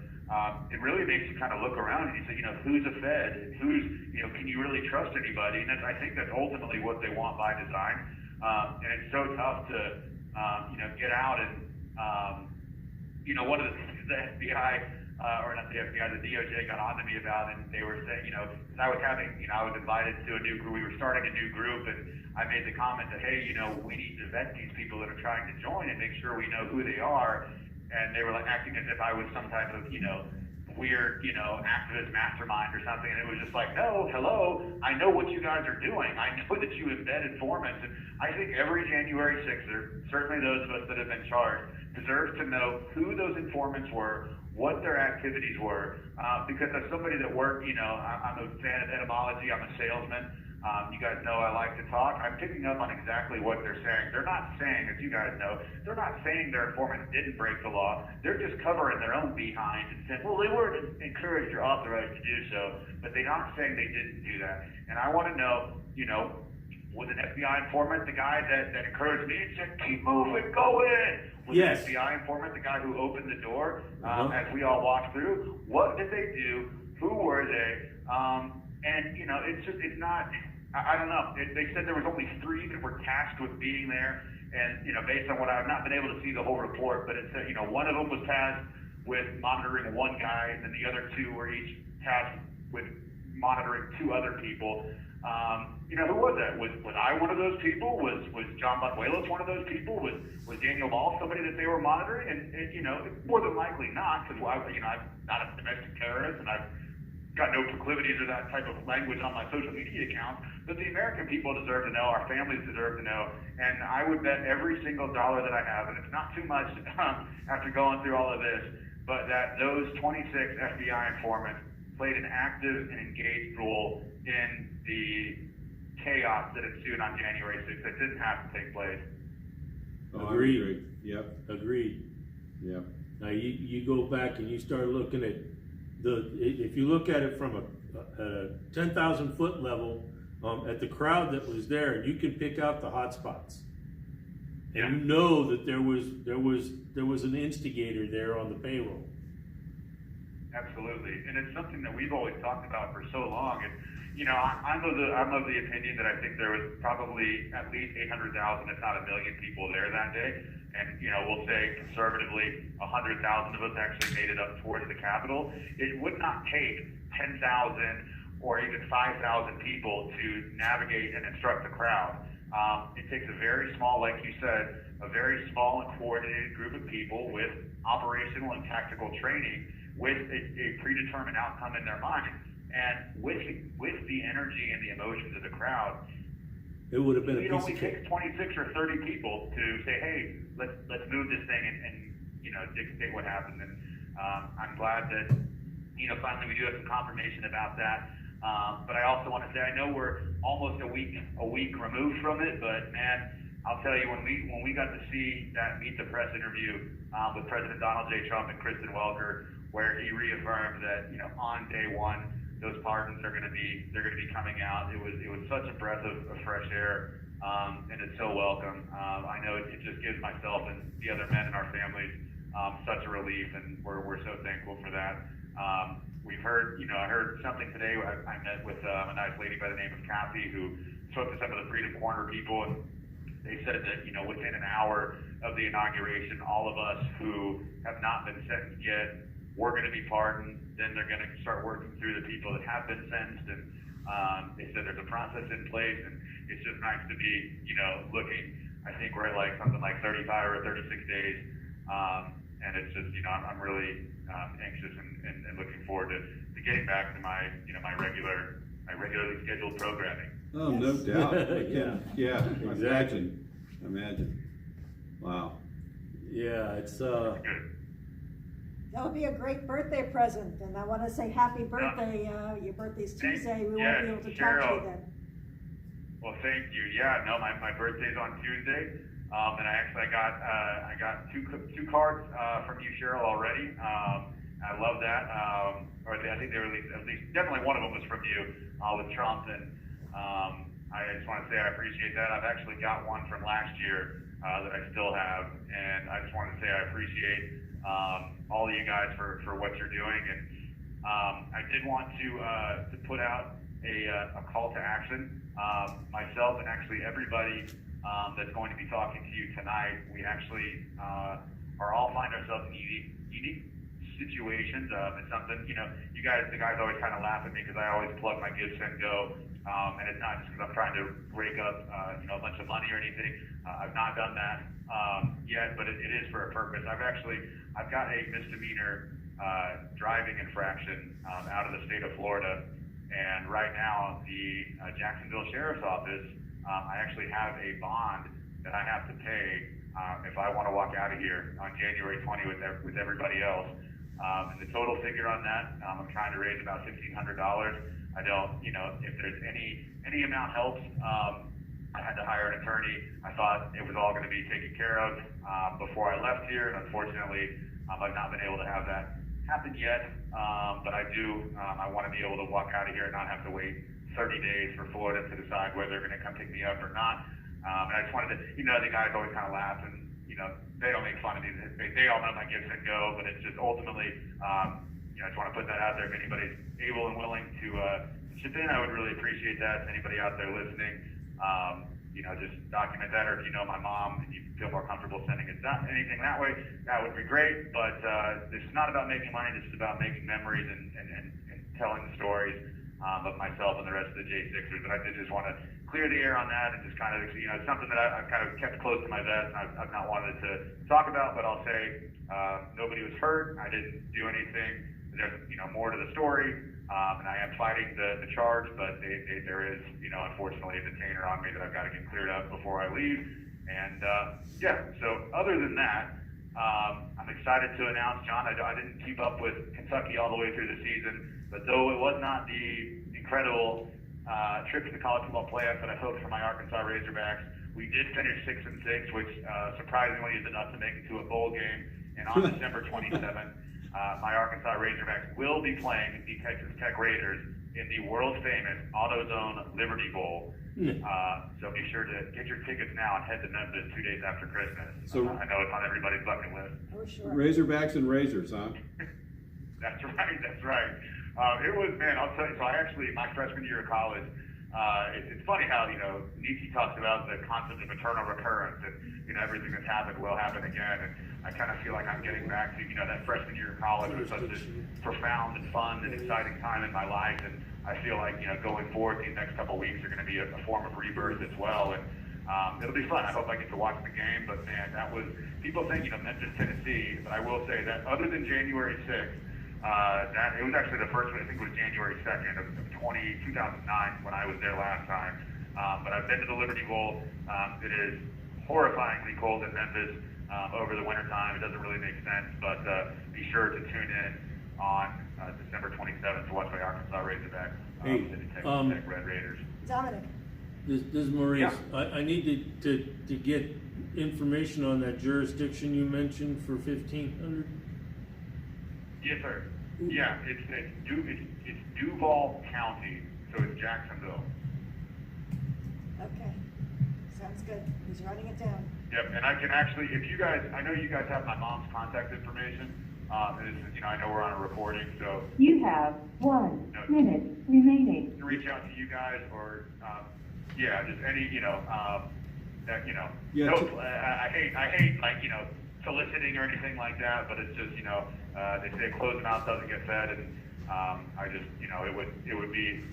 It really makes you kind of look around and you say, who's a Fed? Who's, can you really trust anybody? And I think that's ultimately what they want by design. And it's so tough to, get out and, one of the things the FBI, or not the FBI, the DOJ got on to me about, and they were saying, because I was I was invited to a new group, we were starting a new group, and I made the comment that, hey, we need to vet these people that are trying to join and make sure we know who they are. And they were like acting as if I was some type of, weird, activist mastermind or something. And it was just like, no, hello, I know what you guys are doing. I know that you embed informants. And I think every January 6er, certainly those of us that have been charged, deserves to know who those informants were, what their activities were. Because as somebody that worked, I'm a fan of etymology, I'm a salesman. You guys know I like to talk. I'm picking up on exactly what they're saying. They're not saying, as you guys know, they're not saying their informants didn't break the law. They're just covering their own behind and saying, well, they weren't encouraged or authorized to do so, but they're not saying they didn't do that. And I want to know, Was an FBI informant the guy that encouraged me and said, keep moving, go in? Was Yes. an FBI informant the guy who opened the door as we all walked through? What did they do? Who were they? And, you know, it's not, I don't know. They said there was only 3 that were tasked with being there. And, you know, based on what I've not been able to see the whole report, but it said, you know, one of them was tasked with monitoring one guy, and then the other 2 were each tasked with monitoring 2 other people. You know, who was that? Was I one of those people? Was John Banuelos one of those people? Was Daniel Ball somebody that they were monitoring? And you know, more than likely not, because you know, I'm not a domestic terrorist, and I've got no proclivities or that type of language on my social media accounts. But the American people deserve to know. Our families deserve to know. And I would bet every single dollar that I have, and it's not too much after going through all of this, but that those 26 FBI informants played an active and engaged role in the chaos that ensued on January 6th. That didn't have to take place. Oh, Agreed. I agree. Yep. Agreed. Yep. Now you go back and you start looking at if you look at it from a 10,000 foot level, at the crowd that was there, you can pick out the hot spots. And you know that there was an instigator there on the payroll. Absolutely, and it's something that we've always talked about for so long. And you know, I'm of the opinion that I think there was probably at least 800,000, if not 1 million people there that day. And you know, we'll say conservatively 100,000 of us actually made it up towards the Capitol. It would not take 10,000 or even 5,000 people to navigate and instruct the crowd. It takes a very small, like you said, a very small and coordinated group of people with operational and tactical training with a predetermined outcome in their mind. And with the energy and the emotions of the crowd, it would have been it only takes 26 or 30 people to say, hey, let's move this thing and you know, dictate what happens. And I'm glad that, you know, finally we do have some confirmation about that. But I also want to say, I know we're almost a week removed from it, but man, I'll tell you, when we got to see that Meet the Press interview with President Donald J. Trump and Kristen Welker, where he reaffirmed that, you know, on day one, those pardons are going to be coming out. It was such a breath of fresh air, and it's so welcome. I know it just gives myself and the other men in our families such a relief, and we're so thankful for that. We've heard, you know, I heard something today. I met with a nice lady by the name of Kathy who spoke to some of the Freedom Corner people, and they said that, you know, within an hour of the inauguration, all of us who have not been sentenced yet, we're going to be pardoned. Then they're going to start working through the people that have been sentenced, and they said there's a process in place, and it's just nice to be, you know, looking. I think we're at like something like 35 or 36 days, and it's just, you know, I'm really anxious and looking forward to getting back to my, you know, my regularly scheduled programming. Oh, no doubt. Yeah. Exactly. Imagine. Wow. Yeah, it's Good. That would be a great birthday present, and I want to say happy birthday. Your birthday's Tuesday. We won't be able to talk to you then. Well, thank you. Yeah, no, my birthday's on Tuesday, and I got two cards from you, Cheryl, already. I love that. Or I think they were at least definitely one of them was from you with Trump, and I just want to say I appreciate that. I've actually got one from last year that I still have, and I just want to say I appreciate all of you guys for what you're doing. And I did want to put out a call to action. Myself and actually everybody that's going to be talking to you tonight, we actually are all find ourselves in unique situations. It's something, you know, the guys always kind of laugh at me because I always plug my Give, Send, Go. And it's not just because I'm trying to rake up, you know, a bunch of money or anything. I've not done that yet, but it is for a purpose. I've got a misdemeanor driving infraction out of the state of Florida, and right now the Jacksonville Sheriff's Office, I actually have a bond that I have to pay if I want to walk out of here on January 20 with everybody else. And the total figure on that, I'm trying to raise about $1,500. I don't, you know, if there's any amount helps. I had to hire an attorney. I thought it was all going to be taken care of before I left here, and unfortunately, I've not been able to have that happen yet. But I do. I want to be able to walk out of here and not have to wait 30 days for Florida to decide whether they're going to come pick me up or not. And I just wanted to, the guys always kind of laugh, and they don't make fun of me. They all know my gifts and go, but it's just ultimately, I just want to put that out there. If anybody's able and willing to chip in, I would really appreciate that. Anybody out there listening, just document that, or if you know my mom and you feel more comfortable sending it anything that way, that would be great. But this is not about making money. This is about making memories and telling the stories of myself and the rest of the J6ers. But I did just want to clear the air on that and just kind of, it's something that I've kind of kept close to my vest, and I've not wanted to talk about, but I'll say nobody was hurt. I didn't do anything. There's, more to the story, and I am fighting the charge, but there is, unfortunately, a detainer on me that I've got to get cleared up before I leave. And so other than that, I'm excited to announce, John, I didn't keep up with Kentucky all the way through the season, but though it was not the incredible trip to the college football playoff that I hoped for my Arkansas Razorbacks, we did finish 6-6, which surprisingly is enough to make it to a bowl game. And on December 27th, my Arkansas Razorbacks will be playing the Texas Tech Raiders in the world-famous AutoZone Liberty Bowl. So be sure to get your tickets now and head to Memphis 2 days after Christmas. So I know it's on everybody's bucket list. Oh, sure. Razorbacks and Razors, huh? That's right. It was, man, I'll tell you, so I actually, my freshman year of college, it's funny how, Nietzsche talks about the concept of eternal recurrence, and, everything that's happened will happen again. And I kind of feel like I'm getting back to, that freshman year of college was such a profound and fun and exciting time in my life. And I feel like, going forward, these next couple of weeks are going to be a form of rebirth as well. And it'll be fun. I hope I get to watch the game. But, man, that was, people think, Memphis, Tennessee. But I will say that other than January 6th, it was actually the first one, I think it was January 2nd of 2009 when I was there last time. But I've been to the Liberty Bowl. It is horrifyingly cold in Memphis over the wintertime. It doesn't really make sense, but be sure to tune in on December 27th to watch my Arkansas Razorbacks Tech Red Raiders. Dominic. This is Maurice. Yeah. I need to get information on that jurisdiction you mentioned for 1,500. Yes, sir. Yeah, it's Duval County, so it's Jacksonville. Okay. Sounds good. He's writing it down. Yep, and I can actually, if you guys, I know you guys have my mom's contact information. This is, I know we're on a recording, so. You have 1 minute remaining. To reach out to you guys, or just any, that Yeah, no, I hate like soliciting or anything like that, but it's just they say closed mouth doesn't get fed, and I just it would be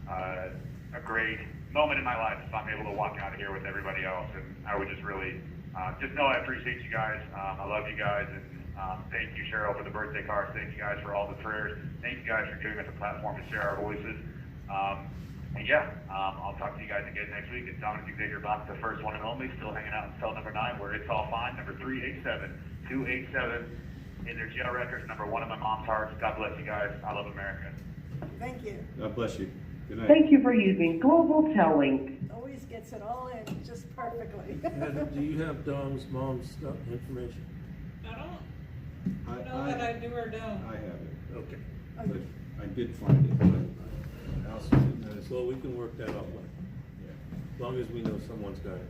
a great moment in my life if I'm able to walk out of here with everybody else, and I would just really just know I appreciate you guys. I love you guys, and thank you, Cheryl, for the birthday cards. Thank you guys for all the prayers. Thank you guys for giving us a platform to share our voices. I'll talk to you guys again next week. It's Dominic Xavier Bach, the first one and only, still hanging out in cell number 9, where it's all fine. Number 387-287 in their jail records. Number 1 in my mom's hearts. God bless you guys. I love America. Thank you. God bless you. Good night. Thank you for using Global Tellink. Always gets it all in just perfectly. Do you have Dom's mom's information? I don't know that I do or don't. I have it. Okay. But I did find it, but I also didn't notice. Well, we can work that out, as long as we know someone's got it.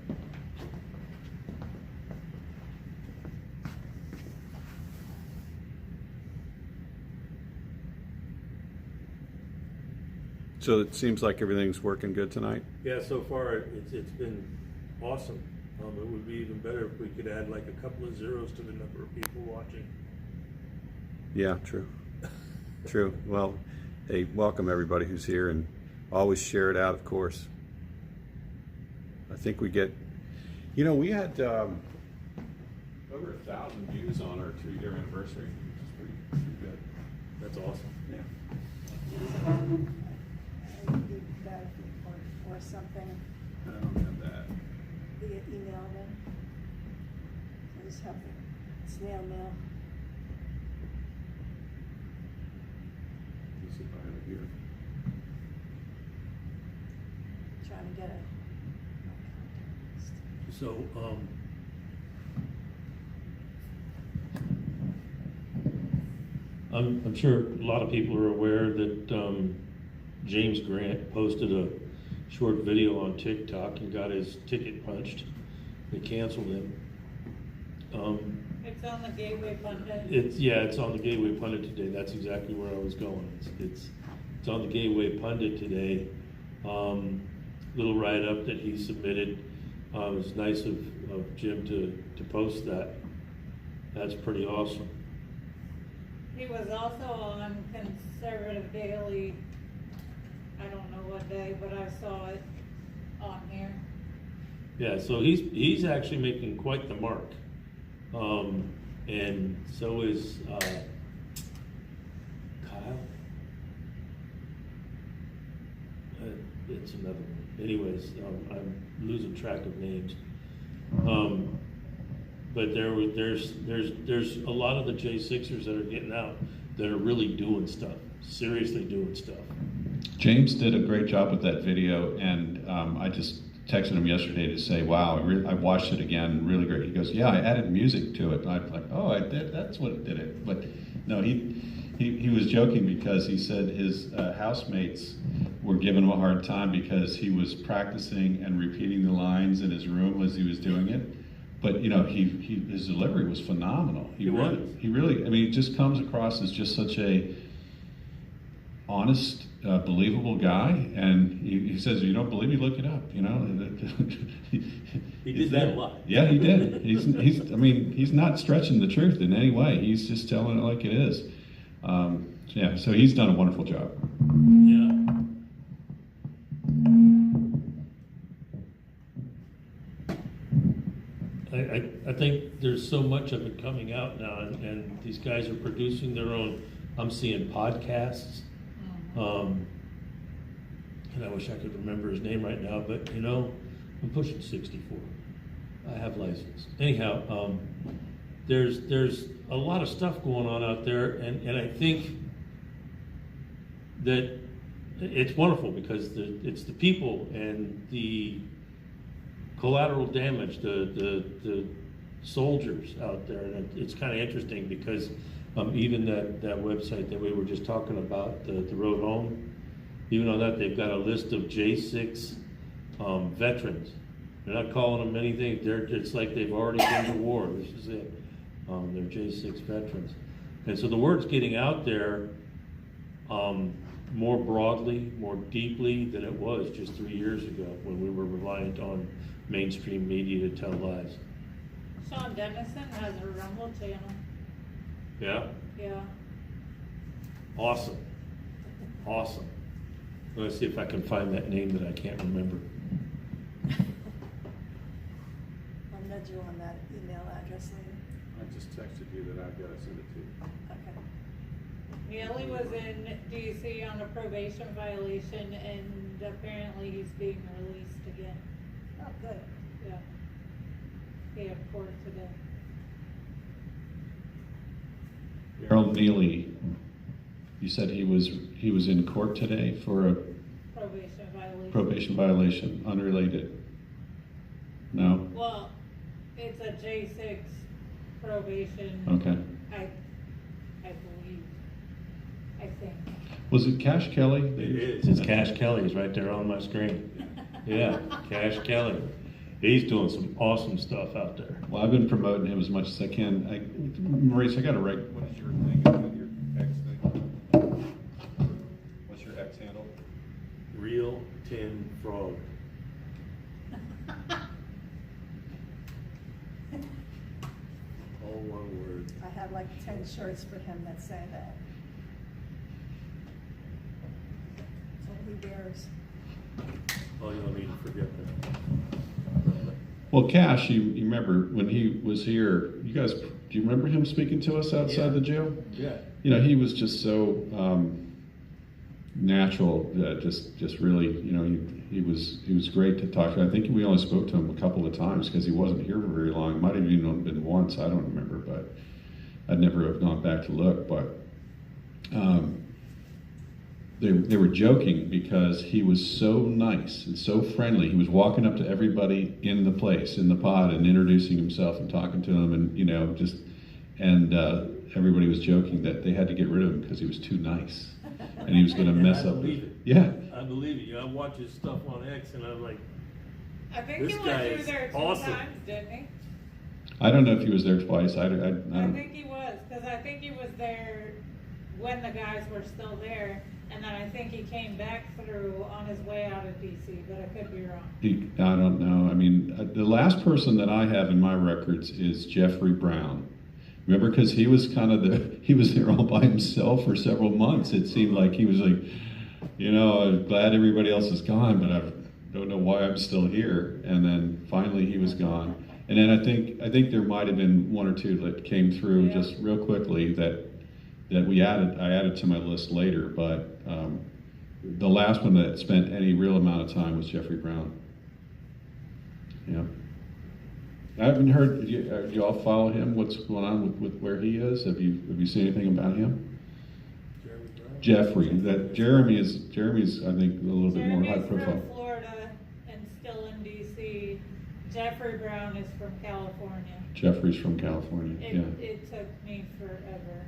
So it seems like everything's working good tonight? Yeah, so far it's been awesome. It would be even better if we could add like a couple of zeros to the number of people watching. Yeah, true. True. Well, hey, welcome everybody who's here, and always share it out, of course. I think we get, we had over 1,000 views on our 2-year anniversary, which is pretty good. That's awesome. Yeah. I need that or something I don't have that. via email then. I just have the snail mail. Let's see if I have it here. Trying to get it. So, I'm sure a lot of people are aware that James Grant posted a short video on TikTok and got his ticket punched. They canceled him. It's on the Gateway Pundit. It's on the Gateway Pundit today. That's exactly where I was going. It's on the Gateway Pundit today. Little write-up that he submitted. It was nice of Jim to post that. That's pretty awesome. He was also on Conservative Daily, I don't know what day, but I saw it on here. Yeah, so he's actually making quite the mark. And so is Kyle. It's another one. Anyways, I'm losing track of names. But there's a lot of the J6ers that are getting out that are really doing stuff, seriously doing stuff. James did a great job with that video, and I just texted him yesterday to say, wow, I watched it again, really great. He goes, yeah, I added music to it. And I'm like, oh, I did, that's what did it. But no, he was joking because he said his housemates were giving him a hard time because he was practicing and repeating the lines in his room as he was doing it. But you know, his delivery was phenomenal. He really, I mean, it just comes across as just such a honest, believable guy. And he says, "You don't believe me? Look it up." You know, he did that a lot. Yeah, he did. I mean, he's not stretching the truth in any way. He's just telling it like it is. Yeah, so he's done a wonderful job. Yeah. I think there's so much of it coming out now, and these guys are producing their own. I'm seeing podcasts, and I wish I could remember his name right now, but you know, I'm pushing 64. I have license. Anyhow, there's a lot of stuff going on out there, and I think that it's wonderful because it's the people and the collateral damage, the soldiers out there, and it's kind of interesting because even that website that we were just talking about, the Road Home, even on that they've got a list of J6 veterans. They're not calling them anything. It's like they've already been to war. This is it. They're J6 veterans, and so the word's getting out there more broadly, more deeply than it was just 3 years ago when we were reliant on mainstream media to tell lies. Sean Dennison has a Rumble channel. Yeah? Yeah. Awesome. Awesome. Let's see if I can find that name that I can't remember. I'll nudge you on that email address later. I just texted you that I've got to send it to you. Okay. Neely was in DC on a probation violation, and apparently he's being released again. Oh, good. Yeah. He had court today. Harold Neely, you said he was in court today for a probation violation, unrelated. No? Well, it's a J6 probation. Okay. I believe. I think. Was it Cash Kelly? It is. It's Cash Kelly. He's right there on my screen. Yeah, Cash Kelly. He's doing some awesome stuff out there. Well, I've been promoting him as much as I can. Maurice, I got to write. What is your thing? Your X thing? What's your X handle? Real Tin Frog. All one word. I have like 10 shirts for him that say that. That's all he wears. Oh, you don't need to forget that. Well, Cash, you remember when he was here, you guys, do you remember him speaking to us outside the jail? Yeah. You know, he was just so natural, just really, you know, he was great to talk to. I think we only spoke to him a couple of times because he wasn't here for very long. It might have even been once, I don't remember, but I'd never have gone back to look. But they were joking because he was so nice and so friendly. He was walking up to everybody in the place, in the pod, and introducing himself and talking to them, and you know, everybody was joking that they had to get rid of him because he was too nice. and he was going to mess I up. believe it. Yeah. I believe it. I watch his stuff on X, and I'm like, I think This he guy went is through there two awesome. times, didn't he? I don't know if he was there twice. I I don't. think he was, because I think he was there when the guys were still there, and then I think he came back through on his way out of DC, but I could be wrong. I don't know. I mean, the last person that I have in my records is Jeffrey Brown. Remember, because he was he was there all by himself for several months. It seemed like he was like, I'm glad everybody else is gone, but I don't know why I'm still here. And then finally he was gone. And then I think there might have been one or two that came through just real quickly that I added to my list later. But the last one that spent any real amount of time was Jeffrey Brown. Yeah. I haven't heard. Do you all follow him? What's going on with where he is? Have you seen anything about him? Jeffrey. Jeremy's I think a little bit more high Jeremy's profile. from Florida and still in DC. Jeffrey Brown is from California. Jeffrey's from California. It took me forever.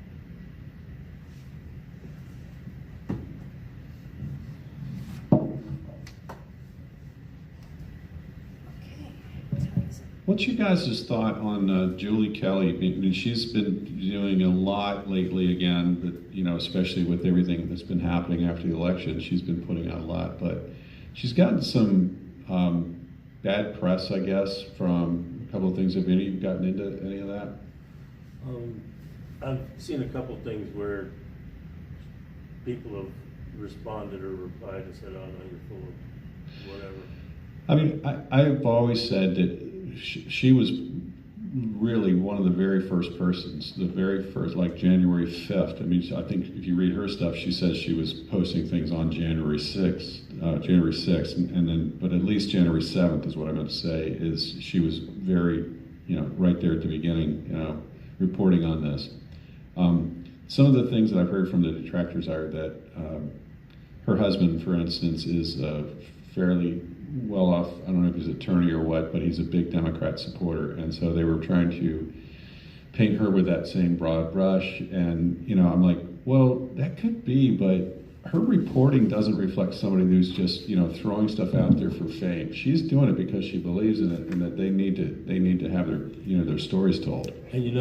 What's you guys' thought on Julie Kelly? I mean, she's been doing a lot lately again, but especially with everything that's been happening after the election, she's been putting out a lot. But she's gotten some bad press, I guess, from a couple of things. Have any of you gotten into any of that? I've seen a couple things where people have responded or replied and said, "Oh no, you're full of whatever." I mean, I've always said that she was really one of the very first persons, the very first, like January 5th. I mean, I think if you read her stuff, she says she was posting things on January 6th, and then, but at least January 7th is what I'm going to say, is she was very, right there at the beginning, reporting on this. Some of the things that I've heard from the detractors are that her husband, for instance, is fairly well off. I don't know if he's an attorney or what, but he's a big Democrat supporter, and so they were trying to paint her with that same broad brush. And I'm like, well, that could be, but her reporting doesn't reflect somebody who's just throwing stuff out there for fame. She's doing it because she believes in it, and that they need to have their their stories told. And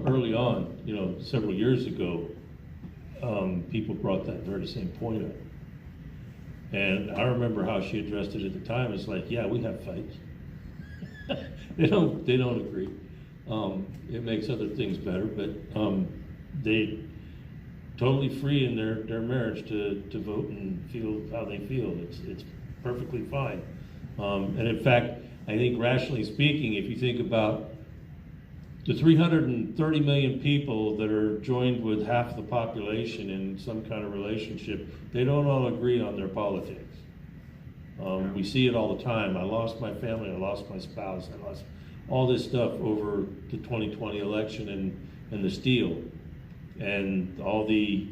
early on, several years ago, people brought that very same point up. And I remember how she addressed it at the time. It's like, yeah, we have fights. They don't agree. It makes other things better, but they totally free in their marriage to vote and feel how they feel. It's perfectly fine. And in fact, I think rationally speaking, if you think about the 330 million people that are joined with half the population in some kind of relationship, they don't all agree on their politics. We see it all the time. I lost my family, I lost my spouse, I lost all this stuff over the 2020 election and the steal, and all the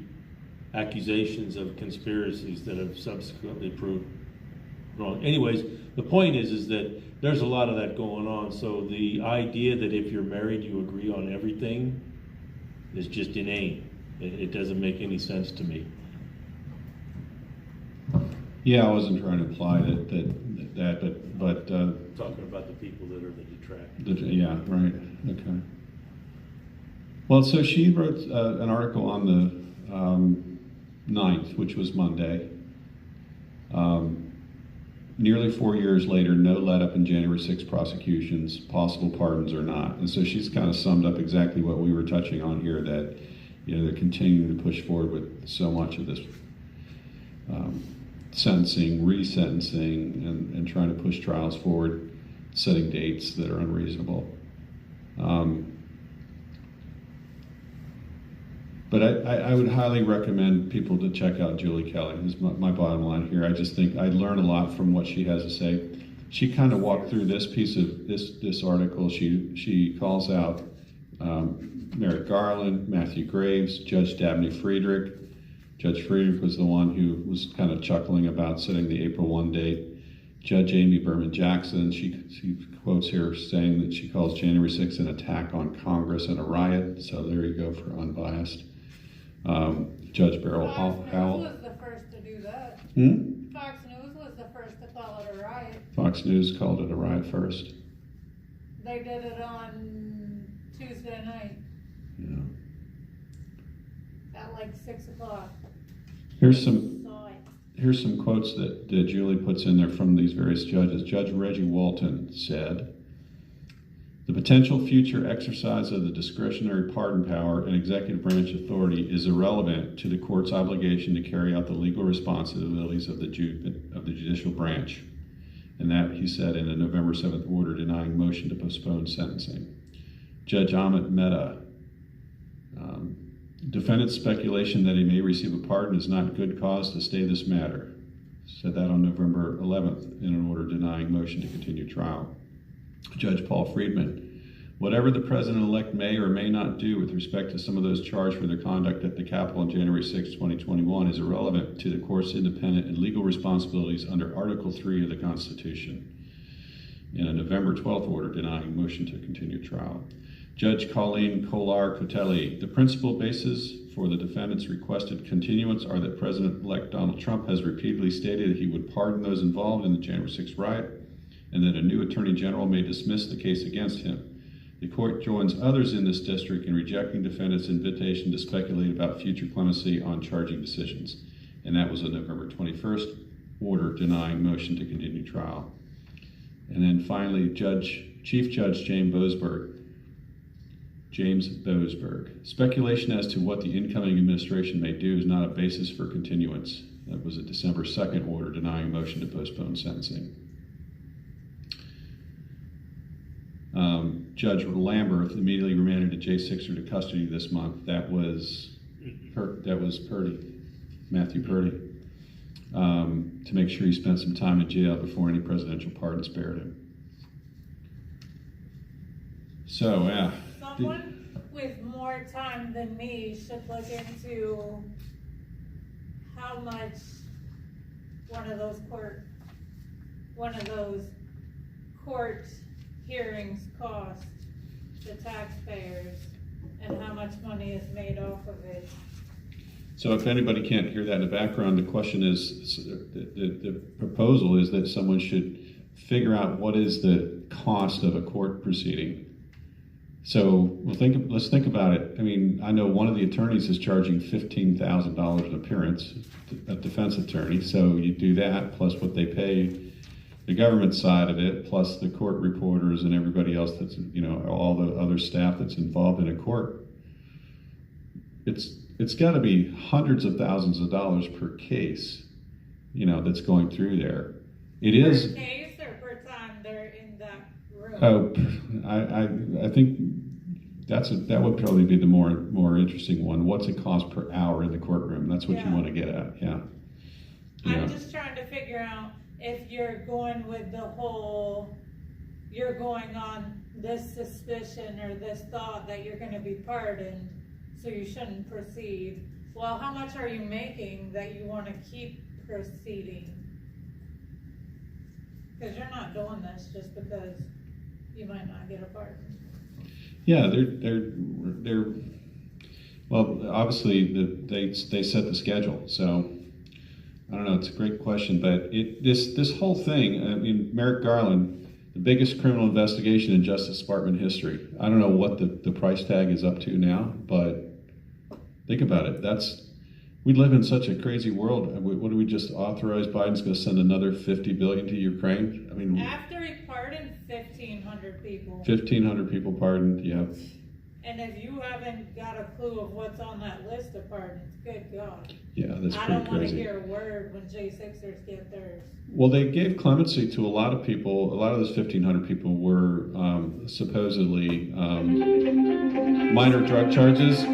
accusations of conspiracies that have subsequently proved wrong. Anyways, the point is that there's a lot of that going on. So the idea that if you're married you agree on everything is just inane. It doesn't make any sense to me. Yeah, I wasn't trying to imply that, but Talking about the people that are the detractors. yeah, right. Okay. Well, so she wrote an article on the 9th, which was Monday. Nearly 4 years later, no let-up in January 6 prosecutions, possible pardons or not. And so she's kind of summed up exactly what we were touching on here, that they're continuing to push forward with so much of this sentencing, resentencing, and trying to push trials forward, setting dates that are unreasonable. But I would highly recommend people to check out Julie Kelly. Is my bottom line here. I just think I learn a lot from what she has to say. She kind of walked through this piece of this article. She calls out Merrick Garland, Matthew Graves, Judge Dabney Friedrich. Judge Friedrich was the one who was kind of chuckling about setting the April 1 date. Judge Amy Berman Jackson, she quotes here saying that she calls January 6th an attack on Congress and a riot. So there you go for unbiased. Judge Beryl Fox News Howell. was the first to do that. Fox News was the first to call it a riot. Fox News called it a riot first. They did it on Tuesday night Yeah. at like 6 o'clock. Here's some Saw it. Here's some quotes that Julie puts in there from these various judges. Judge Reggie Walton said, "The potential future exercise of the discretionary pardon power and executive branch authority is irrelevant to the court's obligation to carry out the legal responsibilities of the judicial branch." And that, he said, in a November 7th order denying motion to postpone sentencing. Judge Amit Mehta, defendant's speculation that he may receive a pardon is not good cause to stay this matter. Said that on November 11th in an order denying motion to continue trial. Judge Paul Friedman, whatever the president-elect may or may not do with respect to some of those charged for their conduct at the Capitol on January 6, 2021 is irrelevant to the court's independent and legal responsibilities under Article 3 of the Constitution. In a November 12th order denying motion to continue trial. Judge Colleen Kolar-Kotelly, the principal basis for the defendant's requested continuance are that President-elect Donald Trump has repeatedly stated that he would pardon those involved in the January 6th riot and that a new Attorney General may dismiss the case against him. The court joins others in this district in rejecting defendant's invitation to speculate about future clemency on charging decisions. And that was a November 21st order denying motion to continue trial. And then finally, Chief Judge James Boasberg. Speculation as to what the incoming administration may do is not a basis for continuance. That was a December 2nd order denying motion to postpone sentencing. Judge Lamberth immediately remanded a J6er to custody this month. That was Purdy, Matthew Purdy, to make sure he spent some time in jail before any presidential pardon spared him. So, yeah. Someone with more time than me should look into how much one of those court hearings cost the taxpayers and how much money is made off of it. So if anybody can't hear that in the background, the question is, the proposal is that someone should figure out what is the cost of a court proceeding. So let's think about it. I mean, I know one of the attorneys is charging $15,000 an appearance, a defense attorney. So you do that plus what they pay the government side of it, plus the court reporters and everybody else that's, all the other staff that's involved in a court. It's got to be hundreds of thousands of dollars per case, that's going through there. It is. Per case or per time they're in that room? Oh, I think that would probably be the more interesting one. What's it cost per hour in the courtroom? That's what you want to get at. Yeah. I'm just trying to figure out if you're going with you're going on this suspicion or this thought that you're going to be pardoned, so you shouldn't proceed. Well, how much are you making that you want to keep proceeding? Because you're not doing this just because you might not get a pardon. Yeah, they're well, obviously they set the schedule, so I don't know. It's a great question, but this whole thing. I mean, Merrick Garland, the biggest criminal investigation in Justice Department history. I don't know what the price tag is up to now, but think about it. We live in such a crazy world. What do we just authorize? Biden's going to send another $50 billion to Ukraine. I mean, after he pardoned 1,500 people. 1,500 people pardoned. Yeah. And if you haven't got a clue of what's on that list of pardons, good God. Yeah, that's pretty crazy. I don't want to hear a word when J6ers get theirs. Well, they gave clemency to a lot of people. A lot of those 1,500 people were supposedly minor drug charges.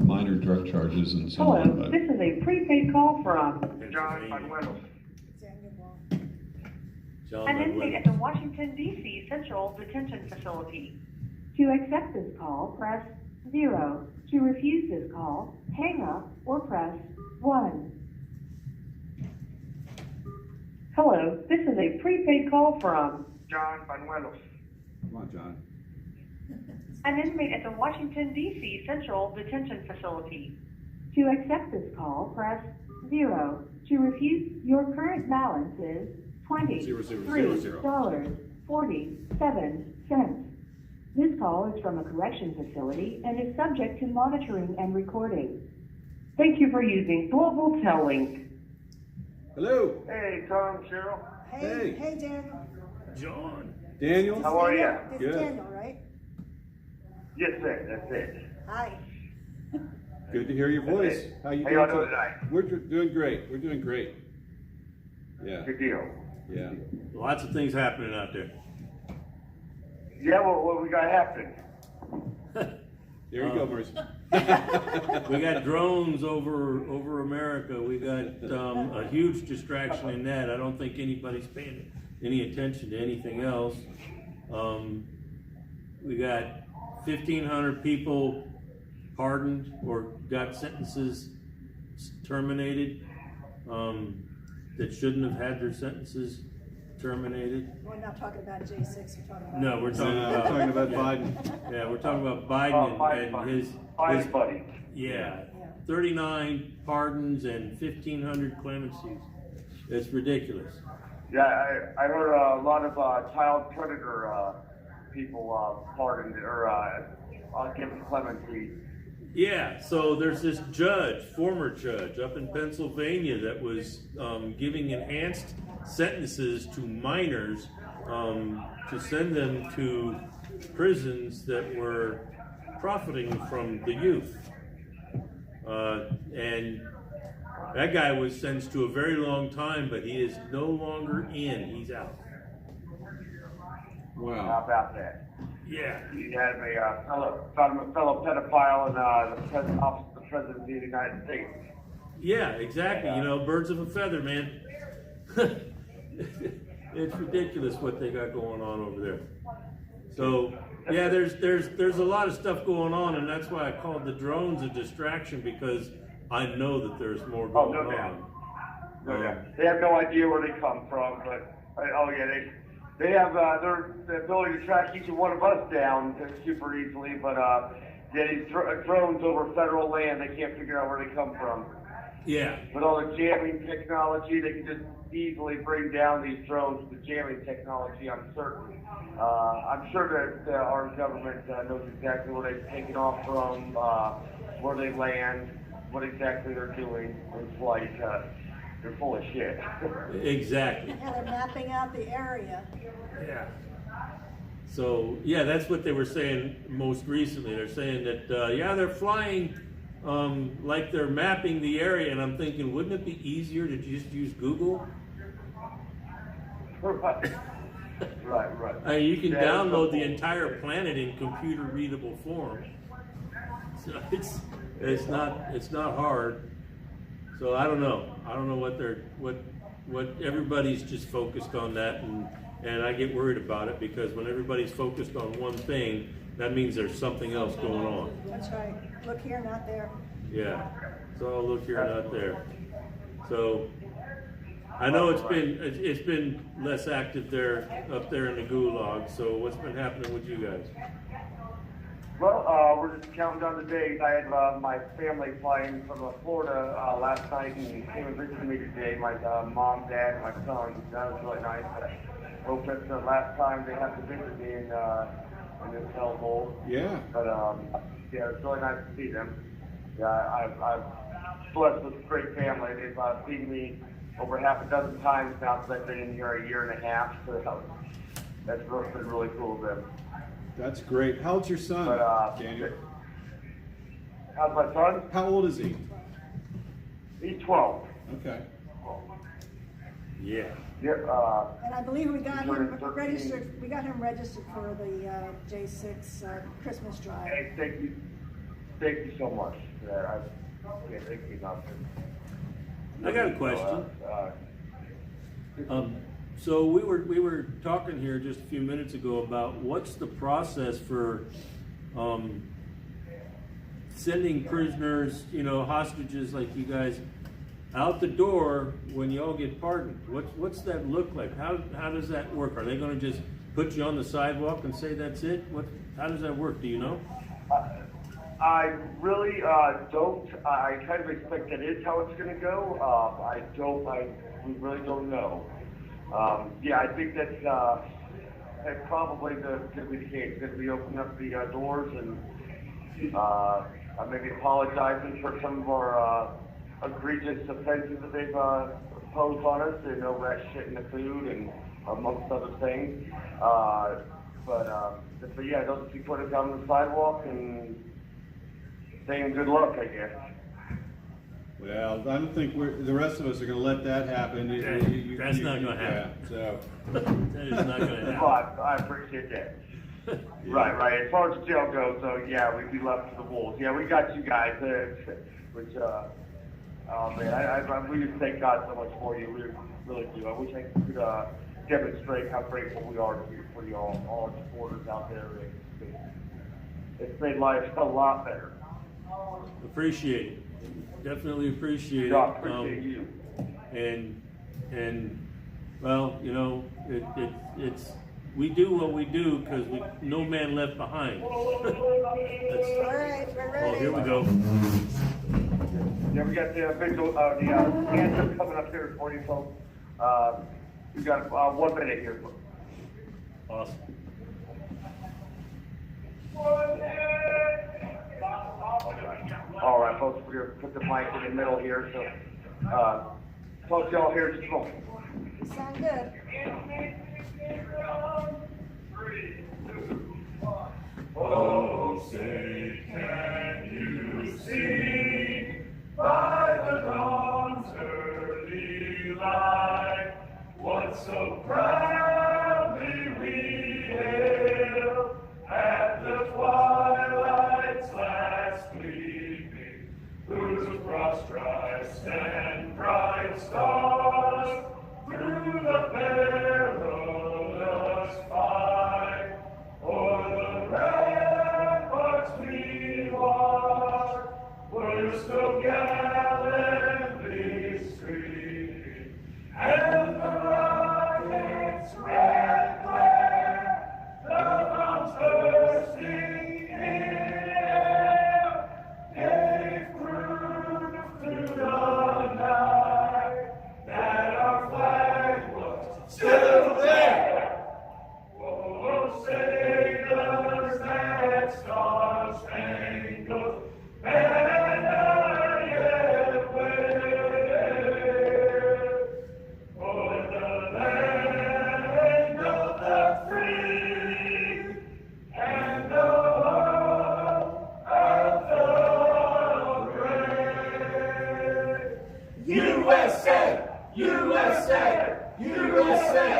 Minor drug charges and so on. Hello, this is a prepaid call from John Manuel. An inmate at the Washington, D.C. Central Detention Facility. To accept this call, press 0. To refuse this call, hang up or press 1. Hello, this is a prepaid call from John Manuel. Come on, John. An inmate at the Washington, D.C. Central Detention Facility. To accept this call, press 0. To refuse, your current balance is $23.47. This call is from a correction facility and is subject to monitoring and recording. Thank you for using Global Tellink. Hello. Hey, Tom, Cheryl. Hey. Hey, Daniel. John. Daniel. How are you? It's Good. Daniel, right? Yes, sir. That's it. Hi. Good to hear your voice. How you How doing? y'all doing tonight? We're doing great. We're doing great. Yeah. Good deal. Yeah. Lots of things happening out there. Yeah, well, what we got happening? There you go, Mercy. We got drones over America. We got a huge distraction in that. I don't think anybody's paying any attention to anything else. We got 1,500 people pardoned or got sentences terminated that shouldn't have had their sentences terminated. We're not talking about J6, we're talking about... No, we're talking about Biden. Yeah, we're talking about Biden and his buddy. Yeah, 39 pardons and 1,500 clemencies. It's ridiculous. Yeah, I heard a lot of child predator people pardoned or given clemency. Yeah, so there's this judge, former judge up in Pennsylvania that was giving enhanced sentences to minors to send them to prisons that were profiting from the youth. And that guy was sentenced to a very long time, but he is no longer in. He's out. Wow. How about that? Yeah. He had a fellow pedophile in the office of the President of the United States. Yeah, exactly. You know, birds of a feather, man. It's ridiculous what they got going on over there. So yeah, there's a lot of stuff going on, and that's why I called the drones a distraction, because I know that there's more going on. No doubt. They have no idea where they come from, but they have the ability to track each one of us down super easily, but these drones over federal land, they can't figure out where they come from. Yeah. With all the jamming technology, they can just easily bring down these drones with the jamming technology, I'm certain. I'm sure that our government knows exactly where they've taken off from, where they land, what exactly they're doing in flight. They're full of shit. Exactly. Yeah, they're mapping out the area. Yeah. So yeah, that's what they were saying most recently. They're saying that they're flying like they're mapping the area, and I'm thinking, wouldn't it be easier to just use Google? Right. I mean, you can download the entire planet in computer readable form. So it's not hard. So I don't know what everybody's just focused on that, and I get worried about it, because when everybody's focused on one thing, that means there's something else going on. That's right. Look here, not there. Yeah. So look here, not there. So I know it's been less active up there in the gulag. So what's been happening with you guys? Well, we're just counting down the days. I had my family flying from Florida last night, and came and visited me today. My mom, dad, and my son. That was really nice. I hope that's the last time they have to visit me in this hellhole. Yeah. But yeah, it's really nice to see them. Yeah, I'm blessed with a great family. They've seen me over half a dozen times now since I've been in here a year and a half. So that's been really cool of them. That's great. How old's your son, Daniel? How's my son? How old is he? He's 12. Okay. Yeah. Yeah. And I believe we got him 13. registered. We got him registered for the J6 Christmas drive. Hey, thank you so much for that. I can't thank you enough. I got a question. So we were talking here just a few minutes ago about what's the process for sending prisoners, hostages like you guys, out the door when you all get pardoned, what's that look like? How does that work? Are they gonna just put you on the sidewalk and say that's it? How does that work? Do you know? I really don't. I kind of expect that is how it's going to go. We really don't know. Yeah, I think that's probably going to be the case. Going to be opening up the doors and maybe apologizing for some of our egregious offenses that they've posed on us. You know, rat shit in the food and amongst other things. But yeah, they'll just be putting us on the sidewalk and saying good luck, I guess. Well, I don't think the rest of us are going to let that happen. That's not going to happen. Yeah, so. That is not going to happen. Well, I appreciate that. Yeah. Right. As far as jail goes, so yeah, we'd be left to the wolves. Yeah, we got you guys. Which, oh man, we just thank God so much for you. We really do. I wish I could demonstrate how grateful we are for you all our supporters out there. It's made life a lot better. Appreciate it. Definitely appreciate it. Yeah, appreciate you. And well, you know, it's we do what we do because no man left behind. All right, we're ready. Oh, here we go. Yeah, we got the the anthem coming up here for you folks. We got 1 minute here. Awesome. All right, folks, we're going to put the mic in the middle here. So, folks, y'all here just a moment. You sound good. Oh, say, can you see by the dawn's early light what so proudly we hailed at the twilight's last gleaming, whose cross Christ and bright stars through the perilous fight o'er the ramparts we watched were so gallantly streaming, and the rocket's red glare, the bombs bursting in air, gave proof through the night that our flag was still there. Oh, sailors, that star-spangled banner yet wave, o'er the land of the free and the home of the brave. USA! USA! USA!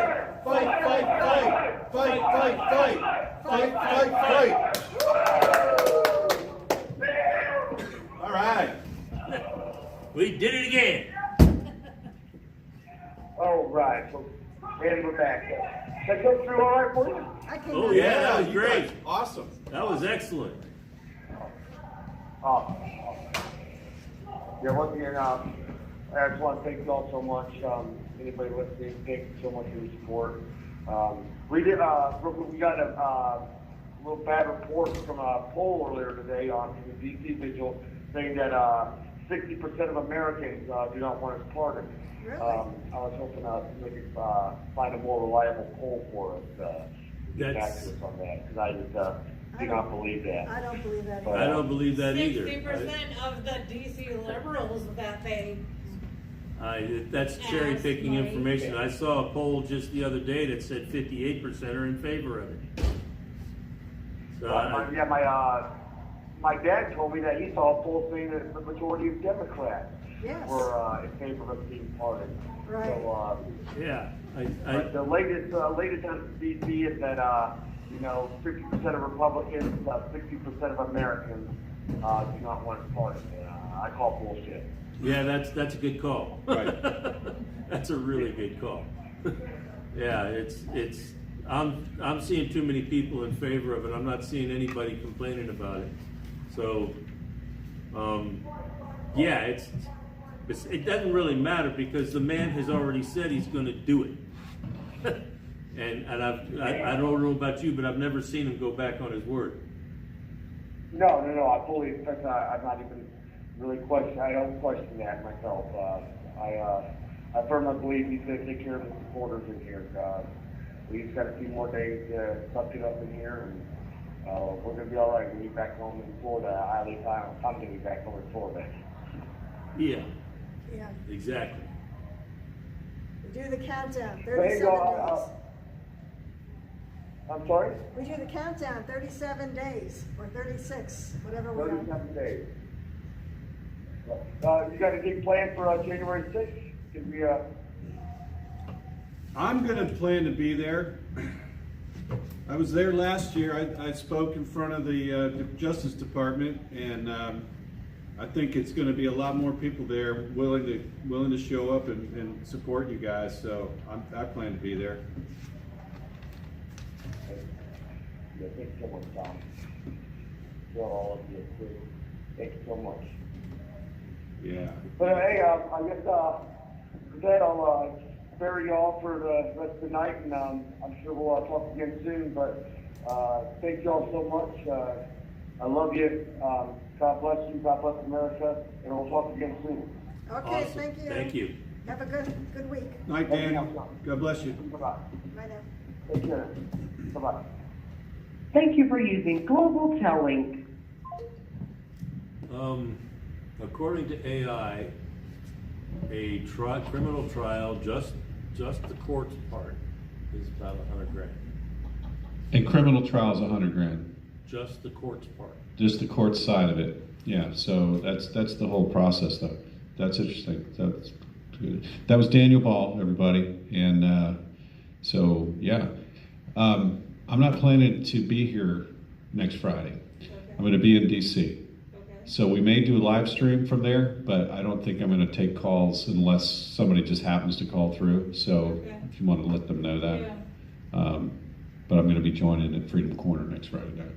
Fight, fight, fight! Fight, fight, fight! Fight, fight, fight! All right. We did it again. All right, so, and we're back. Did I go through all right for you? I came Oh out. yeah, that was you great. guys, awesome. That was excellent. Yeah, once again, I just want to thank you all so much. Anybody listening, thank you so much for your support. We got a little bad report from a poll earlier today on the DC Vigil saying that 60% of Americans do not want us pardoned. Really? I was hoping we could find a more reliable poll for us to get back to us on that, because I just do not believe that. I don't believe that. But, I don't believe that either. 60% of the DC liberals that they That's cherry picking Ask, information. I saw a poll just the other day that said 58% are in favor of it. So my dad told me that he saw a poll saying that the majority of Democrats Yes. were in favor of being pardoned. Right. So, yeah, but the latest on DC is that 50% of Republicans, 60% of Americans do not want us pardoned. I call bullshit. yeah, that's a good call. Right. That's a really good call. Yeah, I'm seeing too many people in favor of it. I'm not seeing anybody complaining about it. So, yeah, It doesn't really matter because the man has already said he's gonna do it. And I don't know about you, but I've never seen him go back on his word. No, I fully expect I'm not even really I don't question that myself. I firmly believe he's going to take care of the supporters in here. We've got a few more days to suck it up in here, and we're going to be all right. We'll be back home in Florida. I'm going to be back home in Florida. Yeah, Yeah, exactly. we do the countdown, There you 37 go. days. I'm sorry? We do the countdown, 37 days, or 36, whatever we are. 37 days. You got anything planned for January 6th? Can we, I'm gonna plan to be there. I was there last year. I spoke in front of the Justice Department, and I think it's gonna be a lot more people there willing to show up and support you guys. So I plan to be there. yeah, thank you so much, Tom. For all of you, too. Thank you so much. Yeah. But hey, I guess with that, I'll bury y'all for the rest of the night, and I'm sure we'll talk again soon. But thank y'all so much. I love you. God bless you. God bless America, and we'll talk again soon. Okay, Awesome. thank you. Thank you. Have a good week. Night, Dan. God bless you. Bye-bye. Bye now. Take care. Bye-bye. Thank you for using Global Tellink. According to AI, a criminal trial, just the court's part, is about $100,000. And criminal trial's $100,000. Just the court's part. Just the court side of it. Yeah, so that's the whole process, though. That's interesting. That's good. That was Daniel Ball, everybody, and so yeah, I'm not planning to be here next Friday. I'm going to be in DC. So we may do a live stream from there, but I don't think I'm going to take calls unless somebody just happens to call through. So if you want to let them know that. Yeah. But I'm going to be joining at Freedom Corner next Friday night.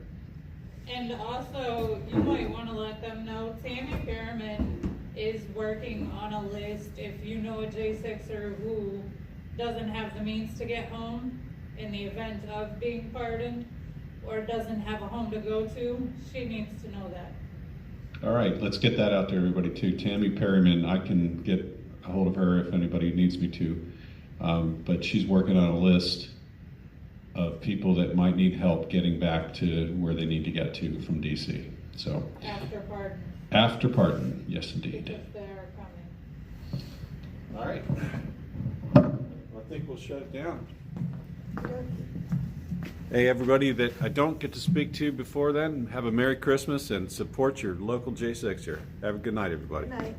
And also, you might want to let them know Tammy Perriman is working on a list. If you know a J6er who doesn't have the means to get home in the event of being pardoned, or doesn't have a home to go to, she needs to know that. All right, let's get that out there, everybody, too. Tammy Perryman, I can get a hold of her if anybody needs me to. But she's working on a list of people that might need help getting back to where they need to get to from DC. So After pardon. after pardon, yes, indeed. Because they're coming. All right. I think we'll shut it down. Hey, everybody that I don't get to speak to before then, have a Merry Christmas and support your local J6er. Have a good night, everybody. Good night.